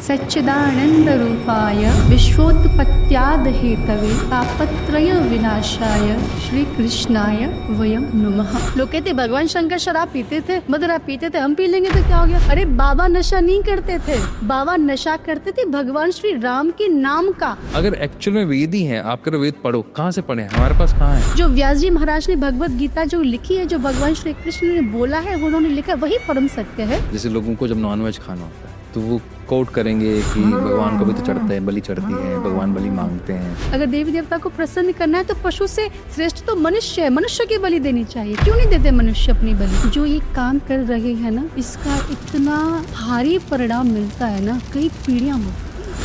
सच्चिदानंद रूपाय विश्वोत्पत्त्याद Hathaway तापत्रय विनाशाय श्री कृष्णाय वयम नमः। लोग कहते भगवान शंकर शराब पीते थे, मदिरा पीते थे, हम पी लेंगे तो क्या हो गया? अरे बाबा नशा नहीं करते थे, बाबा नशा करते थे भगवान श्री राम के नाम का। अगर एक्चुअल में वेद ही है, आप करो वेद पढ़ो, कहाँ से पढ़े? हमारे पास कहाँ है? जो व्यास जी महाराज ने भगवत गीता जो लिखी है, जो भगवान श्री कृष्ण ने बोला है, वो उन्होंने लिखा, वही परम सत्य है। जैसे लोगों को जब नॉनवेज खाना होता है तो वो कोट करेंगे कि भगवान को भी तो चढ़ता है, बलि चढ़ती है, भगवान बलि मांगते हैं। अगर देवी देवता को प्रसन्न करना है तो पशु से श्रेष्ठ तो मनुष्य है, मनुष्य की बलि देनी चाहिए। क्यों नहीं देते मनुष्य अपनी बलि? जो ये काम कर रहे हैं ना, इसका इतना भारी परिणाम मिलता है ना, कई पीढ़ियां।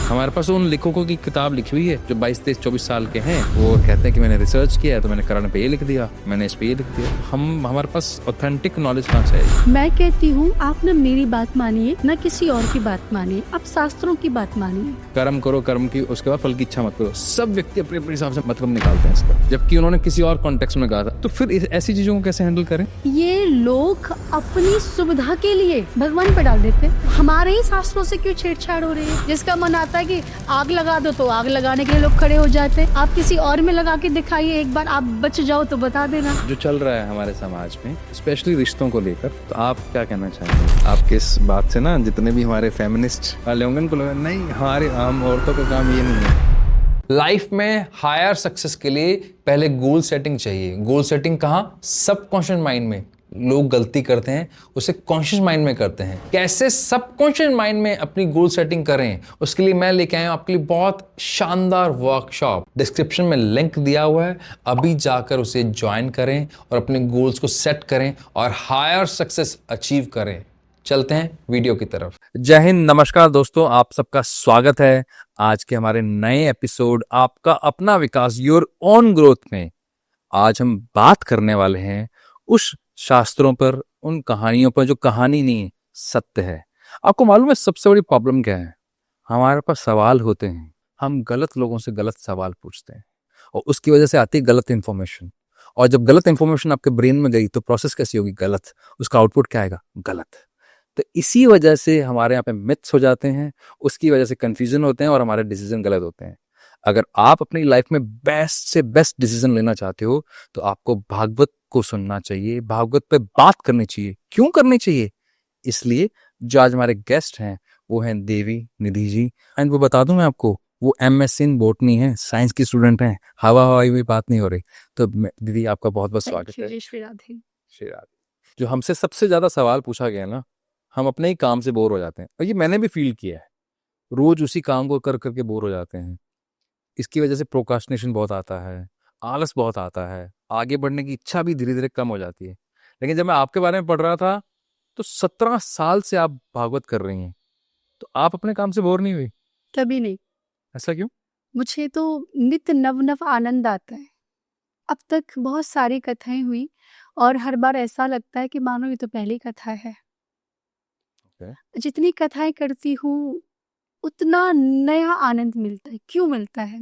हमारे पास उन लेखकों की किताब लिखी हुई है जो 22, 23, 24 साल के हैं। वो कहते हैं कि मैंने रिसर्च किया है तो मैंने करण पे ये लिख दिया, मैंने इस पे ये लिख दिया। हमारे पास ऑथेंटिक नॉलेज कहाँ से आएगी? मैं कहती हूँ आप न मेरी बात मानिए, न किसी और की बात मानिए, आप शास्त्रों की बात मानिए। कर्म करो, कर्म की उसके बाद फल की इच्छा मत करो। सब व्यक्ति अपने अपने हिसाब से मतलब निकालते हैं इसका, जबकि उन्होंने किसी और कॉन्टेक्स्ट में कहा था। तो फिर ऐसी चीजों को कैसे हैंडल करें? ये लोग अपनी सुविधा के लिए भगवान पे डाल देते। हमारे ही शास्त्रों से क्यों छेड़छाड़ हो रही है? जिसका मन आता है कि आग लगा दो तो आग लगाने के लिए लोग खड़े हो जाते हैं। आप किसी और में लगा के दिखाइए, एक बार आप बच जाओ तो बता देना। जो चल रहा है हमारे समाज में, स्पेशली रिश्तों को लेकर, तो आप क्या कहना चाहेंगे? आपके इस बात से ना जितने भी हमारे फेमिनिस्ट वाले होंगे उनको लगा नहीं, हमारे आम औरतों का काम ये नहीं है। लाइफ में हायर सक्सेस के लिए पहले गोल सेटिंग चाहिए। गोल सेटिंग कहाँ? सबकॉन्शियस माइंड में। लोग गलती करते हैं, उसे कॉन्शियस माइंड में करते हैं। कैसे सबकॉन्शियस माइंड में अपनी गोल सेटिंग करें, उसके लिए मैं लेके आया हूं आपके लिए बहुत शानदार वर्कशॉप। डिस्क्रिप्शन में लिंक दिया हुआ है, अभी जाकर उसे ज्वाइन करें और अपने गोल्स को सेट करें और हायर सक्सेस अचीव करें। चलते हैं वीडियो की तरफ। जय हिंद, नमस्कार दोस्तों, आप सबका स्वागत है आज के हमारे नए एपिसोड आपका अपना विकास, योर ओन ग्रोथ में। आज हम बात करने वाले हैं उस शास्त्रों पर, उन कहानियों पर जो कहानी नहीं है, सत्य है। आपको मालूम है सबसे बड़ी प्रॉब्लम क्या है? हमारे पास सवाल होते हैं, हम गलत लोगों से गलत सवाल पूछते हैं और उसकी वजह से आती है गलत इंफॉर्मेशन। और जब गलत इंफॉर्मेशन आपके ब्रेन में गई तो प्रोसेस कैसी होगी? गलत। उसका आउटपुट क्या आएगा? गलत। तो इसी वजह से हमारे यहाँ पे मिथ्स हो जाते हैं, उसकी वजह से कंफ्यूजन होते हैं और हमारे डिसीजन गलत होते हैं। अगर आप अपनी लाइफ में बेस्ट से बेस्ट डिसीजन लेना चाहते हो तो आपको भागवत को सुनना चाहिए, भागवत पे बात करनी चाहिए। क्यों करनी चाहिए? इसलिए जो आज हमारे गेस्ट हैं वो हैं देवी निधि जी। एंड वो बता दूं मैं आपको, वो MSc इन बॉटनी है, साइंस की स्टूडेंट हैं। हवा हवाई में बात नहीं हो रही। तो दीदी आपका बहुत बहुत स्वागत है। श्री राधे। श्री राधे। जो हमसे सबसे ज्यादा सवाल पूछा गया ना, हम अपने ही काम से बोर हो जाते हैं और ये मैंने भी फील किया है। रोज उसी काम को कर करके बोर हो जाते हैं। इसकी वजह से प्रोक्रास्टिनेशन बहुत आता है, आलस बहुत आता है, आगे बढ़ने की इच्छा भी धीरे धीरे कम हो जाती है। लेकिन जब मैं आपके बारे में पढ़ रहा था तो 17 साल से आप भागवत कर रही हैं, तो आप अपने काम से बोर नहीं हुई? कभी नहीं। ऐसा क्यों? मुझे तो नित्य नव नव आनंद आता है। अब तक बहुत सारी कथाएं हुई और हर बार ऐसा लगता है कि मानो ये तो पहली कथा है। जितनी कथाएं करती हूँ उतना नया आनंद मिलता है। क्यों मिलता है?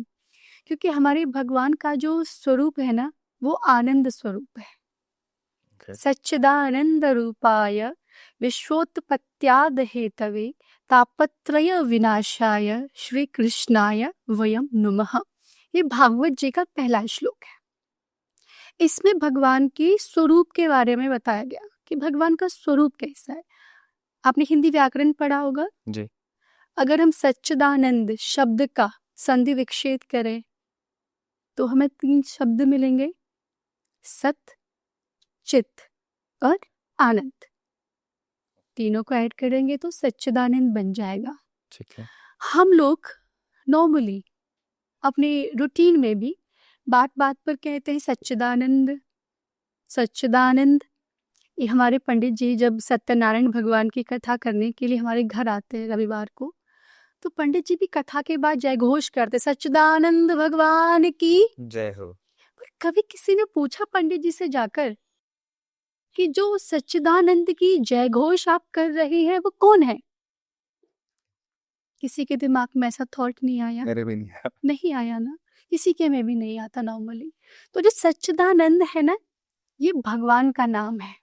क्योंकि हमारे भगवान का जो स्वरूप है ना, वो आनंद स्वरूप है। सच्चिदानंद रूपाय विश्वोत्पत्त्याद हेतवे तापत्रय विनाशाय श्री कृष्णाय वयम नमः। ये भागवत जी का पहला श्लोक है। इसमें भगवान के स्वरूप के बारे में बताया गया कि भगवान का स्वरूप कैसा है। आपने हिंदी व्याकरण पढ़ा होगा जी। अगर हम सच्चिदानंद शब्द का संधि विच्छेद करें तो हमें 3 शब्द मिलेंगे, सत, चित और आनंद। तीनों को ऐड करेंगे तो सच्चिदानंद बन जाएगा। ठीक है। हम लोग नॉर्मली अपने रूटीन में भी बात बात पर कहते हैं सच्चिदानंद सच्चिदानंद। ये हमारे पंडित जी जब सत्यनारायण भगवान की कथा करने के लिए हमारे घर आते हैं रविवार को, तो पंडित जी भी कथा के बाद जय घोष करते, सच्चिदानंद भगवान की जय हो। पर कभी किसी ने पूछा पंडित जी से जाकर कि जो सच्चिदानंद की जय घोष आप कर रहे हैं वो कौन है? किसी के दिमाग में ऐसा थॉट नहीं आया? मेरे भी नहीं आया। नहीं आया ना, किसी के में भी नहीं आता नॉर्मली। तो जो सच्चिदानंद है ना, ये भगवान का नाम है।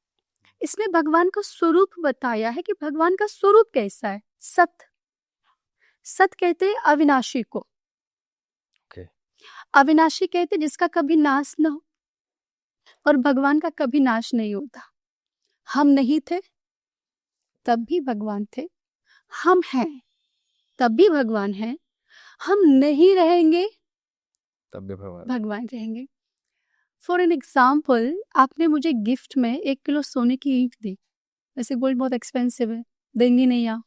इसमें भगवान का स्वरूप बताया है कि भगवान का स्वरूप कैसा है। सत, सत कहते हैं अविनाशी को, Okay. अविनाशी कहते हैं जिसका कभी नाश न हो, और भगवान का कभी नाश नहीं होता। हम नहीं थे तब भी भगवान थे, हम हैं तब भी भगवान हैं, हम नहीं रहेंगे तब भी भगवान। भगवान रहेंगे। फॉर एन एग्जाम्पल, आपने मुझे गिफ्ट में 1 किलो सोने की ईंट दी। वैसे गोल्ड बहुत एक्सपेंसिव है, देंगी नहीं आप,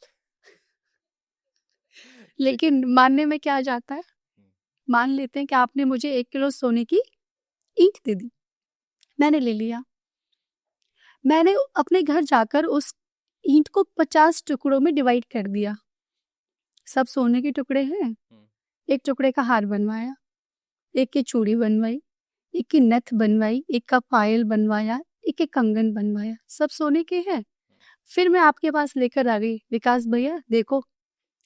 लेकिन मानने में क्या जाता है, मान लेते हैं कि आपने मुझे 1 किलो सोने की ईंट दे दी, मैंने ले लिया। मैंने अपने घर जाकर उस ईंट को 50 टुकड़ों में डिवाइड कर दिया। सब सोने के टुकड़े हैं, एक टुकड़े का हार बनवाया, एक की चूड़ी बनवाई, एक की नथ बनवाई, एक का पायल बनवाया, एक के कंगन बनवाया, सब सोने के हैं। फिर मैं आपके पास लेकर आ गई, विकास भैया देखो,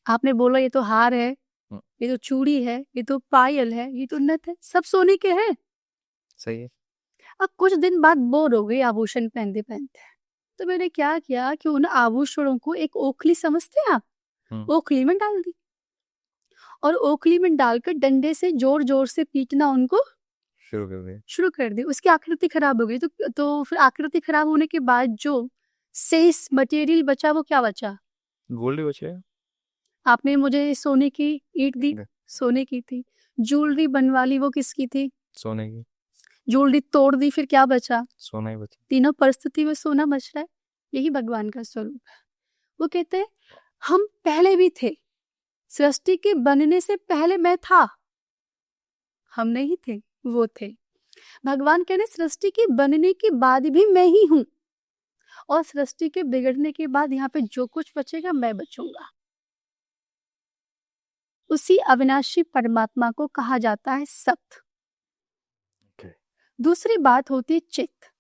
आपने बोला ये तो हार है, ये तो चूड़ी है, ये तो पायल है, ये तो नथ है, सब सोने के हैं। सही है। अब कुछ दिन बाद बोर हो गई आभूषण पहनते पहनते, तो मैंने क्या किया कि उन आभूषणों को एक ओखली समझते हैं आप, ओखली में डाल दी, और ओखली में डालकर डंडे से जोर जोर से पीटना उनको शुरू कर दी। उसकी आकृति खराब हो गई, तो फिर आकृति खराब होने के बाद जो शेष मटेरियल बचा वो क्या बचा, गोल्ड ही बचे। आपने मुझे सोने की ईंट दी, सोने की थी। ज्वेलरी बनवा ली, वो किसकी थी, सोने की। ज्वेलरी तोड़ दी, फिर क्या बचा, सोना ही बचा। तीनों परिस्थिति में सोना बच रहा है। यही भगवान का स्वरूप है। वो कहते हैं हम पहले भी थे, सृष्टि के बनने से पहले मैं था, हम नहीं थे वो थे। भगवान कहने सृष्टि के बनने के बाद भी मैं ही हूं, और सृष्टि के बिगड़ने के बाद यहाँ पे जो कुछ बचेगा मैं बचूंगा। उसी अविनाशी परमात्मा को कहा जाता है सत। दूसरी बात होती है चित्त।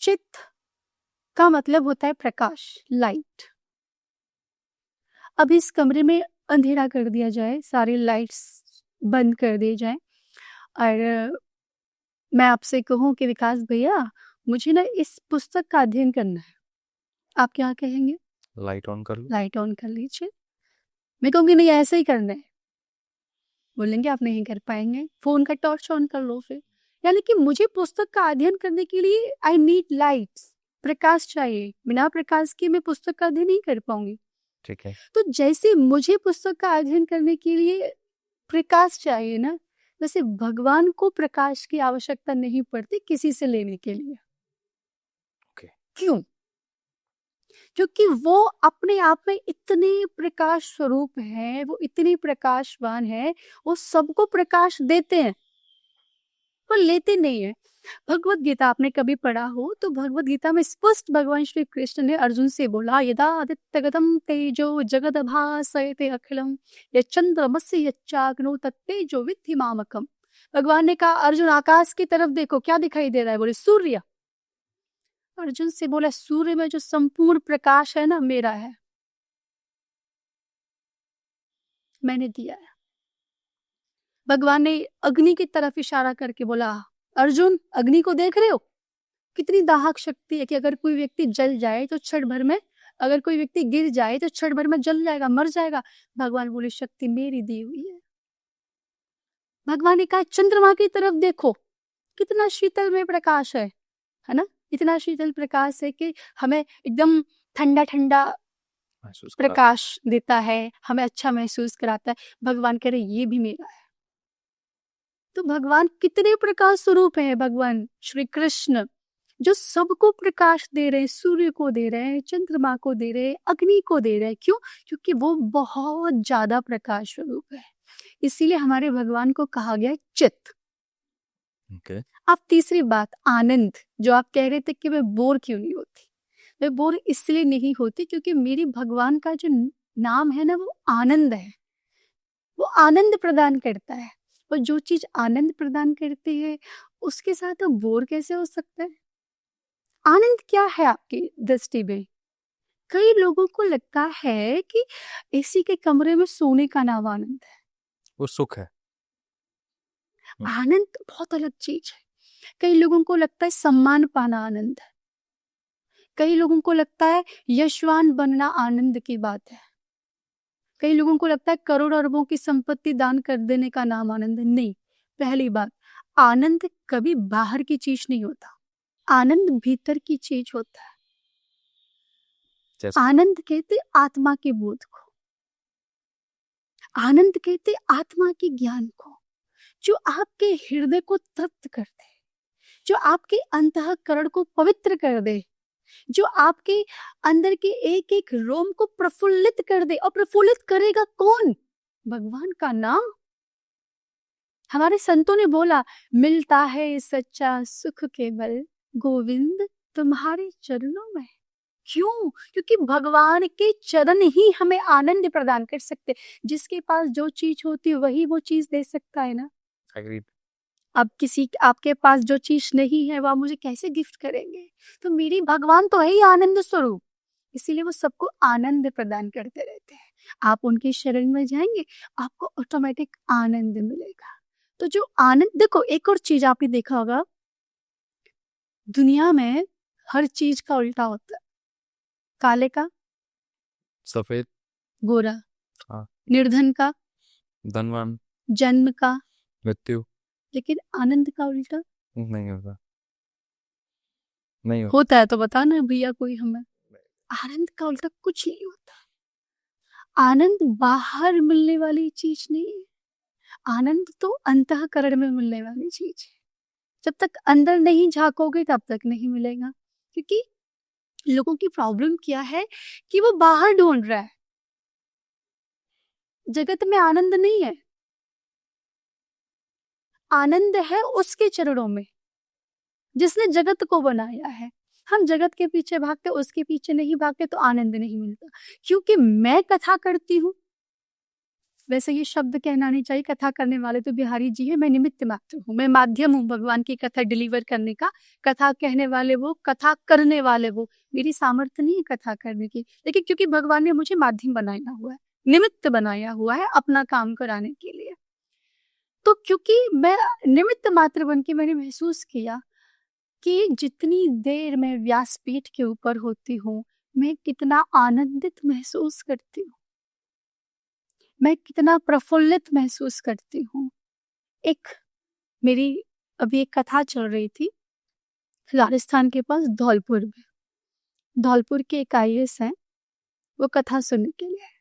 चित्त का मतलब होता है प्रकाश, लाइट। अब इस कमरे में अंधेरा कर दिया जाए, सारी लाइट्स बंद कर दिए जाए, और मैं आपसे कहूं कि विकास भैया मुझे ना इस पुस्तक का अध्ययन करना है, आप क्या कहेंगे, लाइट ऑन कर लो, लाइट ऑन कर लीजिए। मैं कहूंगी नहीं ऐसे ही करना है, बोलेंगे आप नहीं कर पाएंगे, फोन का टॉर्च ऑन कर लो फिर। यानी कि मुझे पुस्तक का अध्ययन करने के लिए आई नीड लाइट्स, प्रकाश चाहिए, बिना प्रकाश के मैं पुस्तक का अध्ययन नहीं कर पाऊंगी। ठीक है, तो जैसे मुझे पुस्तक का अध्ययन करने के लिए प्रकाश चाहिए ना, वैसे भगवान को प्रकाश की आवश्यकता नहीं पड़ती किसी से लेने के लिए। क्यों? क्योंकि वो अपने आप में इतने प्रकाश स्वरूप है, वो इतने प्रकाशवान है, वो सबको प्रकाश देते हैं पर लेते नहीं है। भगवत गीता आपने कभी पढ़ा हो तो भगवत गीता में स्पष्ट भगवान श्री कृष्ण ने अर्जुन से बोला, यदा आदित्यगतम तेजो जगदभासयते अखिलम यच्चंद्रमस्य यच्चाग्नो तत्तेजो विद्धि मामकम। भगवान ने कहा अर्जुन आकाश की तरफ देखो, क्या दिखाई दे रहा है, बोले सूर्य। अर्जुन से बोला सूर्य में जो संपूर्ण प्रकाश है ना मेरा है, मैंने दिया है। भगवान ने अग्नि की तरफ इशारा करके बोला, अर्जुन अग्नि को देख रहे हो, कितनी दाहक शक्ति है कि अगर कोई व्यक्ति जल जाए तो क्षण भर में, अगर कोई व्यक्ति गिर जाए तो क्षण भर में जल जाएगा, मर जाएगा। भगवान बोले शक्ति मेरी दी हुई है। भगवान ने कहा चंद्रमा की तरफ देखो, कितना शीतल में प्रकाश है ना, इतना शीतल प्रकाश है कि हमें एकदम ठंडा ठंडा प्रकाश देता है, हमें अच्छा महसूस कराता है। भगवान कह रहे ये भी मेरा है। तो भगवान कितने प्रकाश स्वरूप है, भगवान श्री कृष्ण जो सबको प्रकाश दे रहे हैं, सूर्य को दे रहे हैं, चंद्रमा को दे रहे हैं, अग्नि को दे रहे हैं। क्यों? क्योंकि वो बहुत ज्यादा प्रकाश स्वरूप है, इसीलिए हमारे भगवान को कहा गया चित्त। अब तीसरी बात आनंद, जो आप कह रहे थे कि मैं बोर क्यों नहीं होती, मैं बोर इसलिए नहीं होती क्योंकि मेरी भगवान का जो नाम है ना वो आनंद है, वो आनंद प्रदान करता है, और जो चीज आनंद प्रदान करती है उसके साथ तो बोर कैसे हो सकता है। आनंद क्या है आपकी दृष्टि में? कई लोगों को लगता है कि एसी के कमरे में सोने का नाम आनंद है, वो सुख है। आनंद बहुत अलग चीज है। कई लोगों को लगता है सम्मान पाना आनंद है, कई लोगों को लगता है यशवान बनना आनंद की बात है, कई लोगों को लगता है करोड़ अरबों की संपत्ति दान कर देने का नाम आनंद है। नहीं, पहली बात, आनंद कभी बाहर की चीज नहीं होता, आनंद भीतर की चीज होता है। आनंद कहते आत्मा के बोध को, आनंद कहते आत्मा के ज्ञान को, जो आपके हृदय को तृप्त कर दे, जो आपके अंतःकरण को पवित्र कर दे, जो आपके अंदर के एक एक रोम को प्रफुल्लित कर दे। और प्रफुल्लित करेगा कौन? भगवान का नाम। हमारे संतों ने बोला, मिलता है सच्चा सुख केवल गोविंद तुम्हारे चरणों में। क्यों? क्योंकि भगवान के चरण ही हमें आनंद प्रदान कर सकते। जिसके पास जो चीज होती है वही वो चीज दे सकता है ना। अब आपके पास जो चीज नहीं है वह मुझे कैसे गिफ्ट करेंगे? तो मेरी भगवान तो है ही आनंद स्वरूप, इसीलिए वो सबको आनंद प्रदान करते रहते हैं। आप उनके शरण में जाएंगे, आपको ऑटोमेटिक आनंद मिलेगा। तो जो आनंद, देखो एक और चीज आपने देखा होगा, दुनिया में हर चीज का उल्टा होता है। काले का सफेद, गोरा, हाँ, निर्धन का धनवान, जन्म का मृत्यु। लेकिन आनंद का उल्टा नहीं होता, नहीं होता है तो बताना भैया कोई हमें। आनंद का उल्टा कुछ नहीं होता। आनंद बाहर मिलने वाली चीज नहीं है, आनंद तो अंतःकरण में मिलने वाली चीज है। जब तक अंदर नहीं झांकोगे तब तक नहीं मिलेगा। क्योंकि लोगों की प्रॉब्लम क्या है कि वो बाहर ढूंढ रहा है, जगत में आनंद नहीं है। आनंद है उसके चरणों में जिसने जगत को बनाया है। हम जगत के पीछे भागते, उसके पीछे नहीं भागते तो आनंद नहीं मिलता। क्योंकि मैं कथा करती हूँ, वैसे ये शब्द कहना नहीं चाहिए, कथा करने वाले तो बिहारी जी है, मैं निमित्त मात्र हूँ, मैं माध्यम हूँ भगवान की कथा डिलीवर करने का। कथा कहने वाले वो, कथा करने वाले वो। मेरी सामर्थ्य नहीं है कथा करने की, लेकिन क्योंकि भगवान ने मुझे माध्यम बनाया हुआ है, निमित्त बनाया हुआ है अपना काम कराने के लिए। तो क्योंकि मैं निमित्त मात्र बन के मैंने महसूस किया कि जितनी देर मैं व्यासपीठ के ऊपर होती हूँ, मैं कितना आनंदित महसूस करती हूँ, मैं कितना प्रफुल्लित महसूस करती हूँ। एक मेरी अभी एक कथा चल रही थी राजस्थान के पास धौलपुर में। धौलपुर के एक IAS हैं, वो कथा सुनने के लिए आए।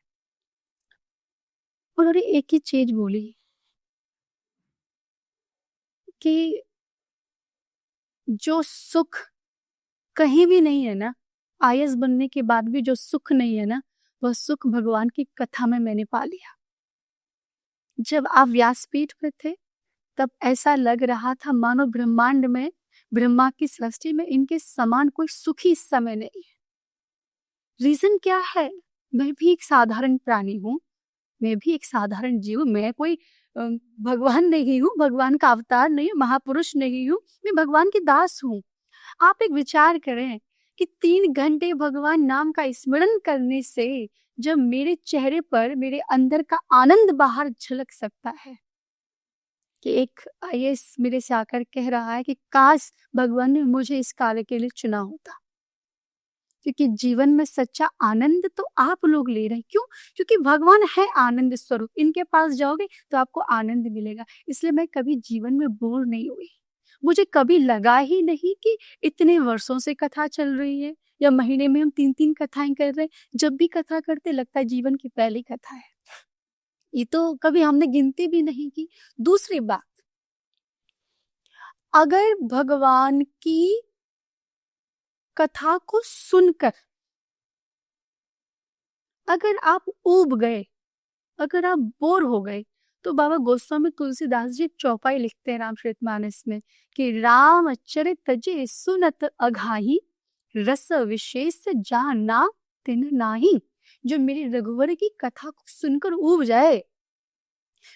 उन्होंने एक ही चीज बोली कि जो सुख कहीं भी नहीं है ना, IAS बनने के बाद भी जो सुख नहीं है ना, वह सुख भगवान की कथा में मैंने पा लिया। जब आप व्यासपीठ पर थे तब ऐसा लग रहा था मानो ब्रह्मांड में, ब्रह्मा की सृष्टि में इनके समान कोई सुखी इस समय नहीं है। रीजन क्या है? मैं भी एक साधारण प्राणी हूँ, मैं भी एक साधारण जीव हूँ। मैं कोई भगवान नहीं हूँ, भगवान का अवतार नहीं हूँ, महापुरुष नहीं हूँ, मैं भगवान की दास हूँ। आप एक विचार करें कि 3 घंटे भगवान नाम का स्मरण करने से जब मेरे चेहरे पर मेरे अंदर का आनंद बाहर झलक सकता है, कि एक IAS मेरे से आकर कह रहा है कि काश भगवान ने मुझे इस कार्य के लिए चुना होता। क्योंकि जीवन में सच्चा आनंद तो आप लोग ले रहे हैं। क्यों? क्योंकि भगवान है आनंद स्वरूप, इनके पास जाओगे तो आपको आनंद मिलेगा। इसलिए मैं कभी जीवन में बोर नहीं हुई। मुझे कभी लगा ही नहीं कि इतने वर्षों से कथा चल रही है या महीने में हम 3-3 कथाएं कर रहे हैं। जब भी कथा करते लगता है जीवन की पहली कथा है। ये तो कभी हमने गिनती भी नहीं की। दूसरी बात, अगर भगवान की कथा को सुनकर अगर आप ऊब गए, अगर आप बोर हो गए, तो बाबा गोस्वामी तुलसीदास जी चौपाई लिखते हैं रामचरितमानस में कि राम चरित तजे सुनत अघाही, रस विशेष जाना तिन नाही। जो मेरी रघुवर की कथा को सुनकर ऊब जाए,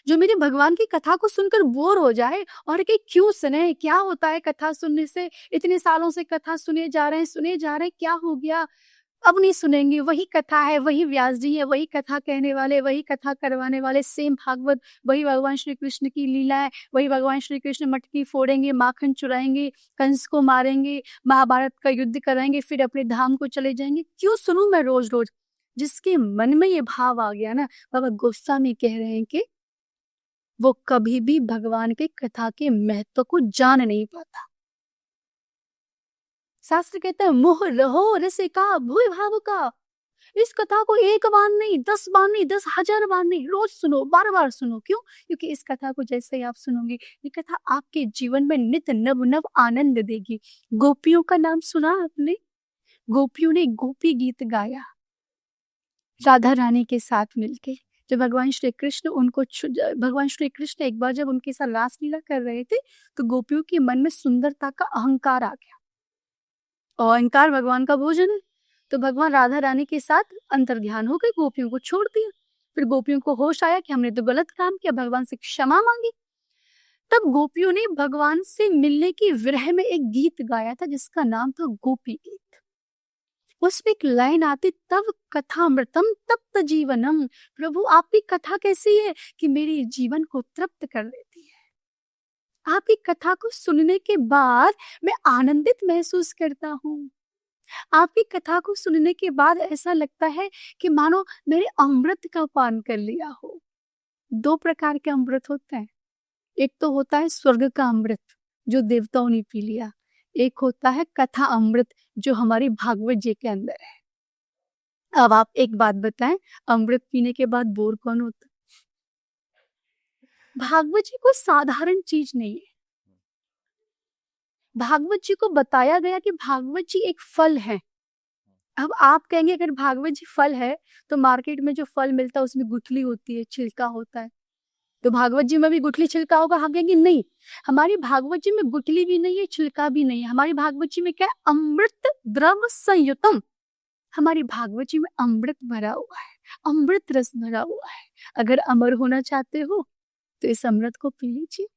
जो मेरे भगवान की कथा को सुनकर बोर हो जाए और कि क्यों सुने, क्या होता है कथा सुनने से, इतने सालों से कथा सुने जा रहे हैं, क्या हो गया, अब नहीं सुनेंगे, वही कथा है, वही व्यास जी है, वही कथा कहने वाले, वही कथा करवाने वाले, सेम भागवत, वही भगवान श्री कृष्ण की लीला है, वही भगवान श्री कृष्ण मटकी फोड़ेंगे, माखन चुराएंगे, कंस को मारेंगे, महाभारत का युद्ध कराएंगे, फिर अपने धाम को चले जाएंगे। क्यों सुनूं मैं रोज रोज? जिसके मन में ये भाव आ गया ना, बाबा गोस्वामी कह रहे हैं कि वो कभी भी भगवान के कथा के महत्व को जान नहीं पाता। शास्त्र कहता है मोह रहो रसिका भूय भाव का। इस कथा को एक बार नहीं, 10 बार नहीं, 10,000 बार नहीं, रोज सुनो, बार बार सुनो। क्यों? क्योंकि इस कथा को जैसे ही आप सुनोगे, ये कथा आपके जीवन में नित्य नव नव आनंद देगी। गोपियों का नाम सुना आपने? गोपियों ने गोपी गीत गाया राधा रानी के साथ मिलके। जब भगवान श्री कृष्ण एक बार जब उनके साथ रासलीला कर रहे थे, तो गोपियों के मन में सुंदरता का अहंकार आ गया। और अहंकार भगवान का भोजन है, तो भगवान राधा रानी के साथ अंतर्ध्यान हो गए, गोपियों को छोड़ दिया। फिर गोपियों को होश आया कि हमने तो गलत काम किया, भगवान से क्षमा मांगी। तब गोपियों ने भगवान से मिलने की विरह में एक गीत गाया था, जिसका नाम था गोपी गीत। उसमें एक लाइन आती, तब कथामृतम तप्त जीवनम। प्रभु आपकी कथा कैसी है कि मेरे जीवन को तृप्त कर देती है। आपकी कथा को सुनने के बाद मैं आनंदित महसूस करता हूँ। आपकी कथा को सुनने के बाद ऐसा लगता है कि मानो मेरे अमृत का पान कर लिया हो। 2 प्रकार के अमृत होते हैं। एक तो होता है स्वर्ग का अमृत, जो देवताओं ने पी लिया। एक होता है कथा अमृत, जो हमारी भागवत जी के अंदर है। अब आप एक बात बताएं, अमृत पीने के बाद बोर कौन होता है? भागवत जी कोई साधारण चीज नहीं है। भागवत जी को बताया गया कि भागवत जी एक फल है। अब आप कहेंगे अगर भागवत जी फल है, तो मार्केट में जो फल मिलता है उसमें गुठली होती है, छिलका होता है, तो भागवत जी में भी गुठली छिलका होगा। हम कहेंगे नहीं, हमारी भागवत जी में गुठली भी नहीं है, छिलका भी नहीं है। हमारी भागवत जी में क्या है? अमृत द्रव संयुतम। हमारी भागवत जी में अमृत भरा हुआ है, अमृत रस भरा हुआ है। अगर अमर होना चाहते हो तो इस अमृत को पी लीजिए।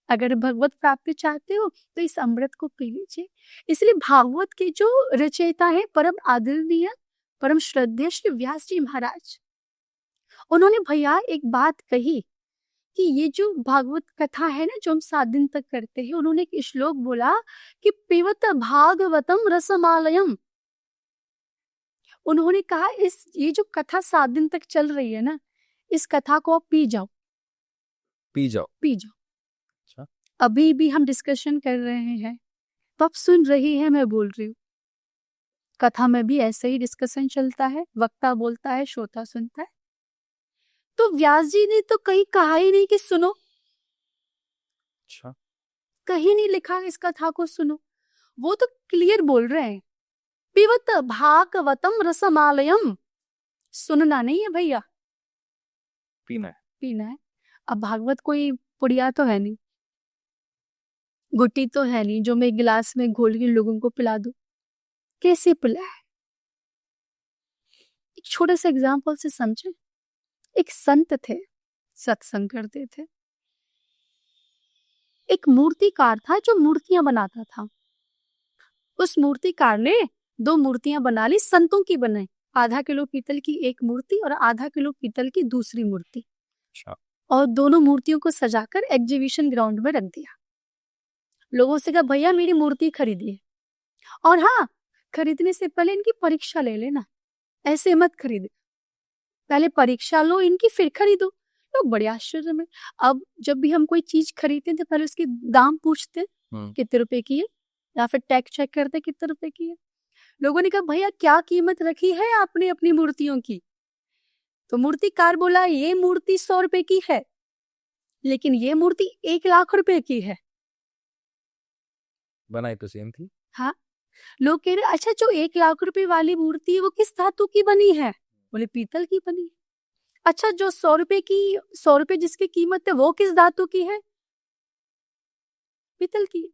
अगर भगवत प्राप्ति चाहते हो तो इस अमृत को पी लीजिए। इसलिए भागवत के जो रचयिता है, परम आदरणीय, परम श्रद्धेय श्री व्यास जी महाराज, उन्होंने भैया एक बात कही कि ये जो भागवत कथा है ना, जो हम 7 दिन तक करते हैं, उन्होंने एक श्लोक बोला कि पिबत भागवतम रसमालयम। उन्होंने कहा ये जो कथा 7 दिन तक चल रही है ना, इस कथा को आप पी जाओ, पी जाओ, पी जाओ। अच्छा। अभी भी हम डिस्कशन कर रहे हैं, तो आप सुन रही है, मैं बोल रही हूँ। कथा में भी ऐसे ही डिस्कशन चलता है, वक्ता बोलता है, श्रोता सुनता है। तो व्यास जी ने तो कहीं कहा ही नहीं कि सुनो, अच्छा, कहीं नहीं लिखा इस कथा को सुनो। वो तो क्लियर बोल रहे हैं, पिबत भागवतम रसमालयम। सुनना नहीं है भैया, पीना है, पीना है। अब भागवत कोई पुड़िया तो है नहीं, गुट्टी तो है नहीं जो मैं गिलास में घोल के लोगों को पिला दूं। कैसे पिला है? एक छोटे से एग्जाम्पल से समझे। एक संत थे, सत्संग करते थे। एक मूर्तिकार था जो मूर्तियां बनाता था। उस मूर्तिकार ने 2 मूर्तियां बना ली, संतों की बनाई। आधा किलो पीतल की एक मूर्ति और आधा किलो पीतल की दूसरी मूर्ति। अच्छा, और दोनों मूर्तियों को सजाकर एग्जीबिशन ग्राउंड में रख दिया। लोगों से कहा भैया मेरी मूर्ति खरीदिए, और हाँ, खरीदने से पहले इनकी परीक्षा ले लेना, ऐसे मत खरीदे, पहले परीक्षा लो इनकी फिर खरीदो। लोग बड़े आश्चर्य में। अब जब भी हम कोई चीज खरीदते हैं तो पहले उसकी दाम पूछते हैं, कितने रुपए की है, या फिर टैक्स चेक करते हैं कितने रुपए की है। लोगों ने कहा भैया क्या कीमत रखी है आपने अपनी मूर्तियों की? तो मूर्तिकार बोला ये मूर्ति 100 रुपए की है, लेकिन ये मूर्ति 1 लाख रुपए की है। बनाई तो सेम थी। हाँ, लोग कह रहे अच्छा जो 1 लाख रुपए वाली मूर्ति है वो किस धातु की बनी है? बोले पीतल की बनी है। अच्छा जो 100 रुपए जिसकी कीमत है वो किस धातु की है? पीतल की।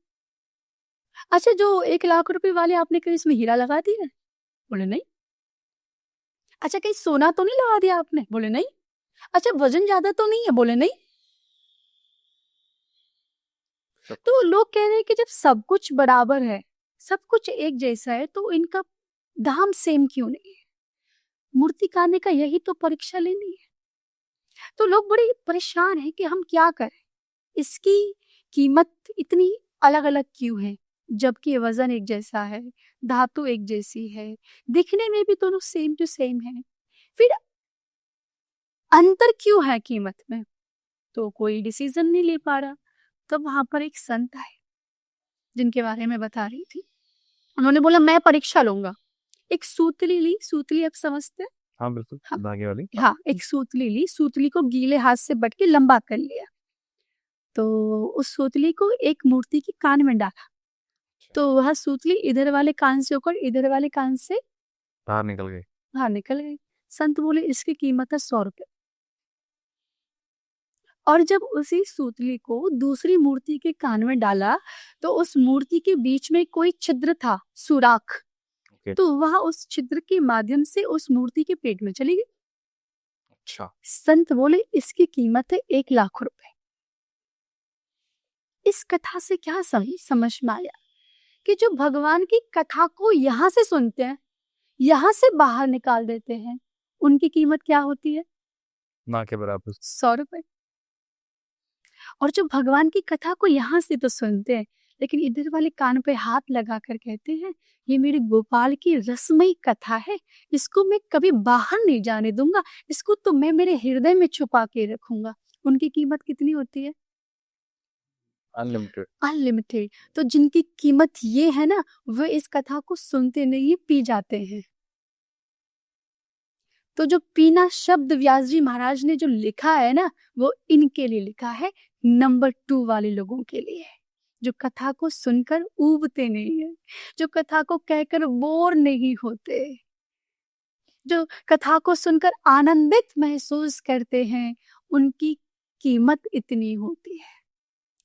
अच्छा जो 1 लाख रुपए वाले आपने कहीं इसमें हीरा लगा दिया है? बोले नहीं। अच्छा कहीं सोना तो नहीं लगा दिया आपने? बोले नहीं। अच्छा वजन ज्यादा तो नहीं है? बोले नहीं। तो लोग कह रहे हैं कि जब सब कुछ बराबर है, सब कुछ एक जैसा है, तो इनका दाम सेम क्यों नहीं है? मूर्तिकार ने कहा यही तो परीक्षा लेनी है। तो लोग बड़े परेशान हैं कि हम क्या करें, इसकी कीमत इतनी अलग अलग क्यों है, जबकि वजन एक जैसा है, धातु एक जैसी है, दिखने में भी दोनों सेम टू सेम है। फिर अंतर क्यों है कीमत में? तो कोई डिसीजन नहीं ले पा रहा। तब वहां पर एक संत आए जिनके बारे में बता रही थी। उन्होंने बोला मैं परीक्षा लूंगा। एक सूतली ली, सूतली आप समझते हैं? हाँ बिल्कुल, हाँ। धागे वाली। हाँ, एक सूतली ली, सूतली को गीले हाथ से बट के लंबा कर लिया। तो उस सूतली को एक मूर्ति के कान में डाला, तो वह सूतली इधर वाले कान से होकर इधर वाले कान से बाहर निकल गई। बाहर निकल गई। संत बोले इसकी कीमत है 100 रुपए। और जब उसी सूतली को दूसरी मूर्ति के कान में डाला तो उस मूर्ति के बीच में कोई छिद्र था, सुराख। तो वह उस छिद्र के माध्यम से उस मूर्ति के पेट में चली गई। अच्छा। संत बोले इसकी कीमत है 1,00,000 रुपए। इस कथा से क्या समझ में आया कि जो भगवान की कथा को यहाँ से सुनते हैं, यहाँ से बाहर निकाल देते हैं, उनकी कीमत क्या होती है? ना के बराबर 100 रुपए। और जो भगवान की कथा को यहाँ से तो सुनते हैं लेकिन इधर वाले कान पे हाथ लगा कर कहते हैं ये मेरे गोपाल की रसमयी कथा है, इसको मैं कभी बाहर नहीं जाने दूंगा, इसको तो मैं मेरे हृदय में छुपा के रखूंगा। उनकी कीमत कितनी होती है? अनलिमिटेड। अनलिमिटेड। तो जिनकी कीमत ये है ना, वो इस कथा को सुनते नहीं, पी जाते हैं। तो जो पीना शब्द व्यास जी महाराज ने जो लिखा है ना, वो इनके लिए लिखा है, नंबर 2 वाले लोगों के लिए, जो कथा को सुनकर ऊबते नहीं है, जो कथा को कहकर बोर नहीं होते, जो कथा को सुनकर आनंदित महसूस करते हैं, उनकी कीमत इतनी होती है।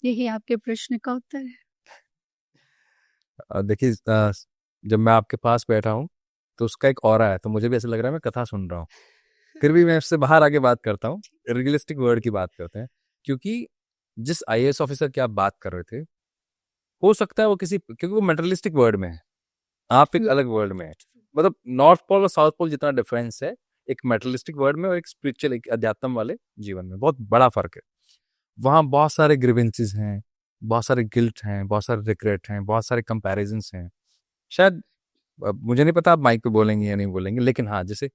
यही आपके प्रश्न का उत्तर है। देखिए, जब मैं आपके पास बैठा हूँ तो उसका एक ऑरा है, तो मुझे भी ऐसा लग रहा है मैं कथा सुन रहा हूँ। फिर भी मैं इससे बाहर आगे बात करता हूँ, रियलिस्टिक वर्ड की बात करते हैं, क्योंकि जिस आईएएस ऑफिसर की आप बात कर रहे थे, हो सकता है वो क्योंकि वो मेटरलिस्टिक वर्ड में है, आप एक अलग वर्ल्ड में है। मतलब नॉर्थ पोल और साउथ पोल जितना डिफरेंस है एक मेटरलिस्टिक वर्ड में और एक स्पिरिचुअल, एक अध्यात्म वाले जीवन में, बहुत बड़ा फर्क है। वहाँ बहुत सारे ग्रीवेंसेस हैं, बहुत सारे गिल्ट हैं, बहुत सारे रिग्रेट हैं, बहुत सारे कंपैरिजंस हैं। शायद मुझे नहीं पता आप माइक पे बोलेंगे या नहीं बोलेंगे, लेकिन हाँ, जैसे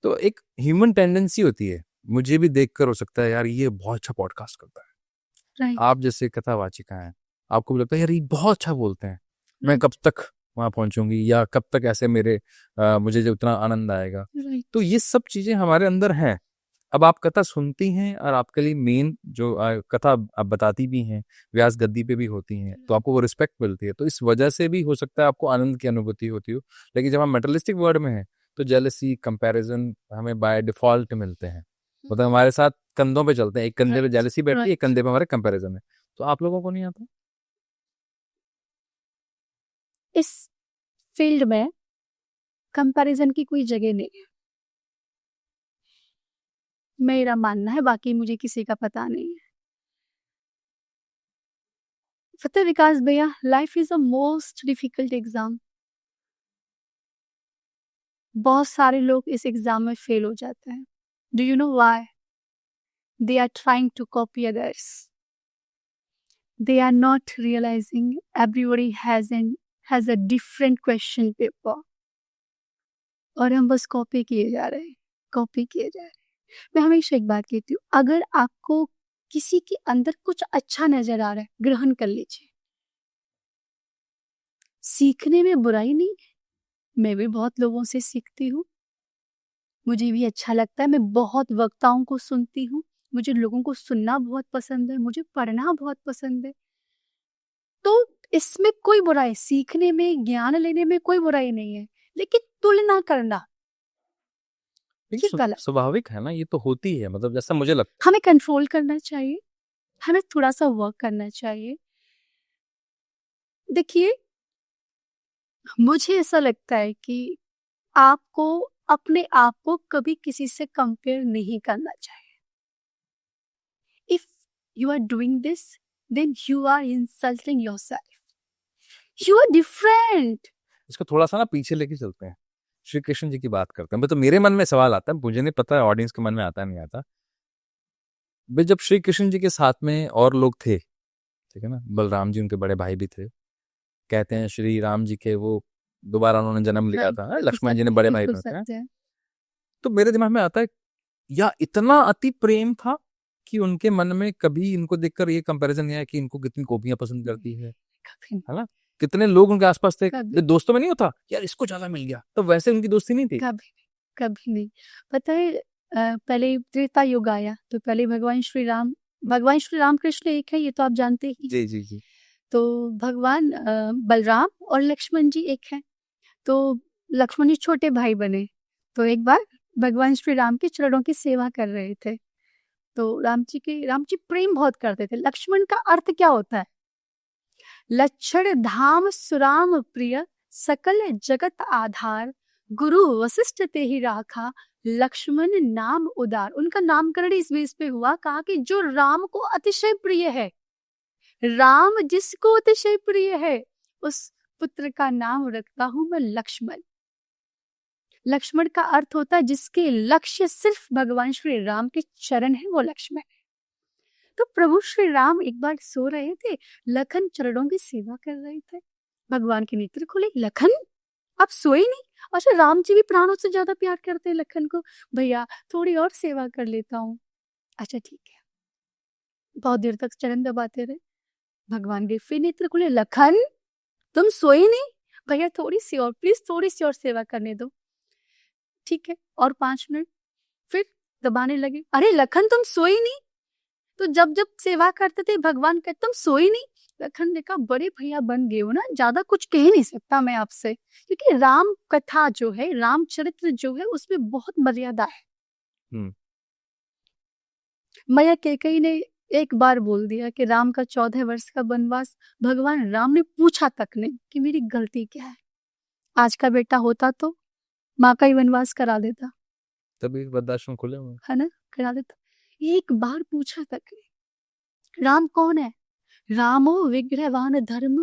तो एक ह्यूमन टेंडेंसी होती है, मुझे भी देखकर हो सकता है यार ये बहुत अच्छा पॉडकास्ट करता है, राइट। आप जैसे कथावाचिका हैं, आपको भी लगता है यार ये बहुत अच्छा बोलते हैं, मैं कब तक वहाँ पहुंचूंगी या कब तक ऐसे मुझे जो उतना आनंद आएगा। तो ये सब चीजें हमारे अंदर हैं। अब आप कथा सुनती हैं और आपके लिए मेन जो कथा आप बताती भी हैं, व्यास गद्दी पे भी होती हैं, तो आपको वो रिस्पेक्ट मिलती है, तो इस वजह से भी हो सकता है आपको आनंद की अनुभूति होती हो। लेकिन जब हम मेटरलिस्टिक वर्ड में हैं तो जेलसी, कंपैरिजन हमें बाय डिफॉल्ट मिलते हैं, मतलब हमारे साथ कंधों पे चलते हैं, एक कंधे पे जेलसी बैठती है, एक कंधे पे हमारे कंपैरिजन है। तो आप लोगों को नहीं आता? इस फील्ड में कंपैरिजन की कोई जगह नहीं है, मेरा मानना है, बाकी मुझे किसी का पता नहीं है। फतेह विकास भैया, life is a most difficult exam. बहुत सारे लोग इस एग्जाम में फेल हो जाते हैं। Do you know why? They are trying to copy others. They are not realizing everybody has a different question paper, और हम बस कॉपी किए जा रहे हैं, कॉपी किए जा रहे हैं। मैं हमेशा एक बात कहती हूँ, अगर आपको किसी के अंदर कुछ अच्छा नजर आ रहा है, ग्रहण कर लीजिए। सीखने में बुराई नहीं है, मैं भी बहुत लोगों से सीखती हूँ, मुझे भी अच्छा लगता है। मैं बहुत वक्ताओं को सुनती हूँ, मुझे लोगों को सुनना बहुत पसंद है, मुझे पढ़ना बहुत पसंद है। तो इसमें कोई बुराई, सीखने में, ज्ञान लेने में कोई बुराई नहीं है, लेकिन तुलना करना ये गलत। स्वाभाविक है ना, ये तो होती है, मतलब जैसा मुझे लगता है हमें कंट्रोल करना चाहिए, हमें थोड़ा सा वर्क करना चाहिए। देखिए, मुझे ऐसा लगता है कि आपको अपने आप को कभी किसी से कंपेयर नहीं करना चाहिए। If you are doing this, then you are insulting yourself. You are different. इसको थोड़ा सा ना पीछे लेके चलते हैं, श्री कृष्ण जी की बात करते हैं। तो मेरे मन में सवाल आता है, मुझे नहीं पता ऑडियंस के मन में आता नहीं आता। भाई जब श्री कृष्ण जी के साथ में और लोग थे, ठीक है ना, बलराम जी उनके बड़े भाई भी थे, कहते हैं श्री राम जी के वो दोबारा उन्होंने जन्म लिया था, लक्ष्मण जी ने बड़े भाई बनाते हैं। तो मेरे दिमाग में आता है, या इतना अति प्रेम था कि उनके मन में कभी इनको देखकर ये कंपैरिजन नहीं आया कि इनको कितनी कॉपियां पसंद करती है ना? कितने लोग उनके आसपास थे, दोस्तों में नहीं होता यार इसको ज्यादा मिल गया, तो वैसे उनकी दोस्ती नहीं थी। कभी नहीं। पता है पहले त्रेता युग आया तो पहले भगवान श्री राम कृष्ण एक है, ये तो आप जानते ही। जी जी जी। तो भगवान बलराम और लक्ष्मण जी एक हैं। तो लक्ष्मण जी छोटे भाई बने। तो एक बार भगवान श्री राम के चरणों की सेवा कर रहे थे, तो राम जी प्रेम बहुत करते थे। लक्ष्मण का अर्थ क्या होता है? लक्षण धाम सुराम प्रिय, सकल जगत आधार, गुरु वशिष्ठ ते ही राखा, लक्ष्मण नाम उदार। उनका नामकरण इस बेस पे हुआ, कहा कि जो राम को अतिशय प्रिय है, राम जिसको अतिशय प्रिय है, उस पुत्र का नाम रखता हूं मैं लक्ष्मण। लक्ष्मण का अर्थ होता है जिसके लक्ष्य सिर्फ भगवान श्री राम के चरण है, वो लक्ष्मण है। तो प्रभु श्री राम एक बार सो रहे थे, लखन चरणों की सेवा कर रहे थे। भगवान के नेत्र खुले, लखन आप सोए नहीं? अच्छा, राम जी भी प्राणों से ज्यादा प्यार करते हैं लखन को, भैया थोड़ी और सेवा कर लेता हूँ। अच्छा ठीक है। बहुत देर तक चरण दबाते रहे। भगवान के फिर नेत्र खुले, लखन तुम सोए नहीं? भैया थोड़ी सी और, प्लीज थोड़ी सी और सेवा करने दो। ठीक है, और 5 मिनट फिर दबाने लगे। अरे लखन तुम सोए नहीं? तो जब जब सेवा करते थे भगवान कहते तुम सोए नहीं? लखन ने कहा बड़े भैया बन गए हो ना, ज्यादा कुछ कह नहीं सकता मैं आपसे, क्योंकि राम कथा जो है, रामचरित्र जो है, उसमें बहुत मर्यादा है। मैया कैकेयी ने एक बार बोल दिया कि राम का 14 वर्ष का वनवास, भगवान राम ने पूछा तक नहीं कि मेरी गलती क्या है। आज का बेटा होता तो माँ का ही वनवास करा देता, तभी वृद्धाश्रम खुले हुए है ना, करा देता। एक बार पूछा तक नहीं। राम कौन है? रामो विग्रहवान धर्म,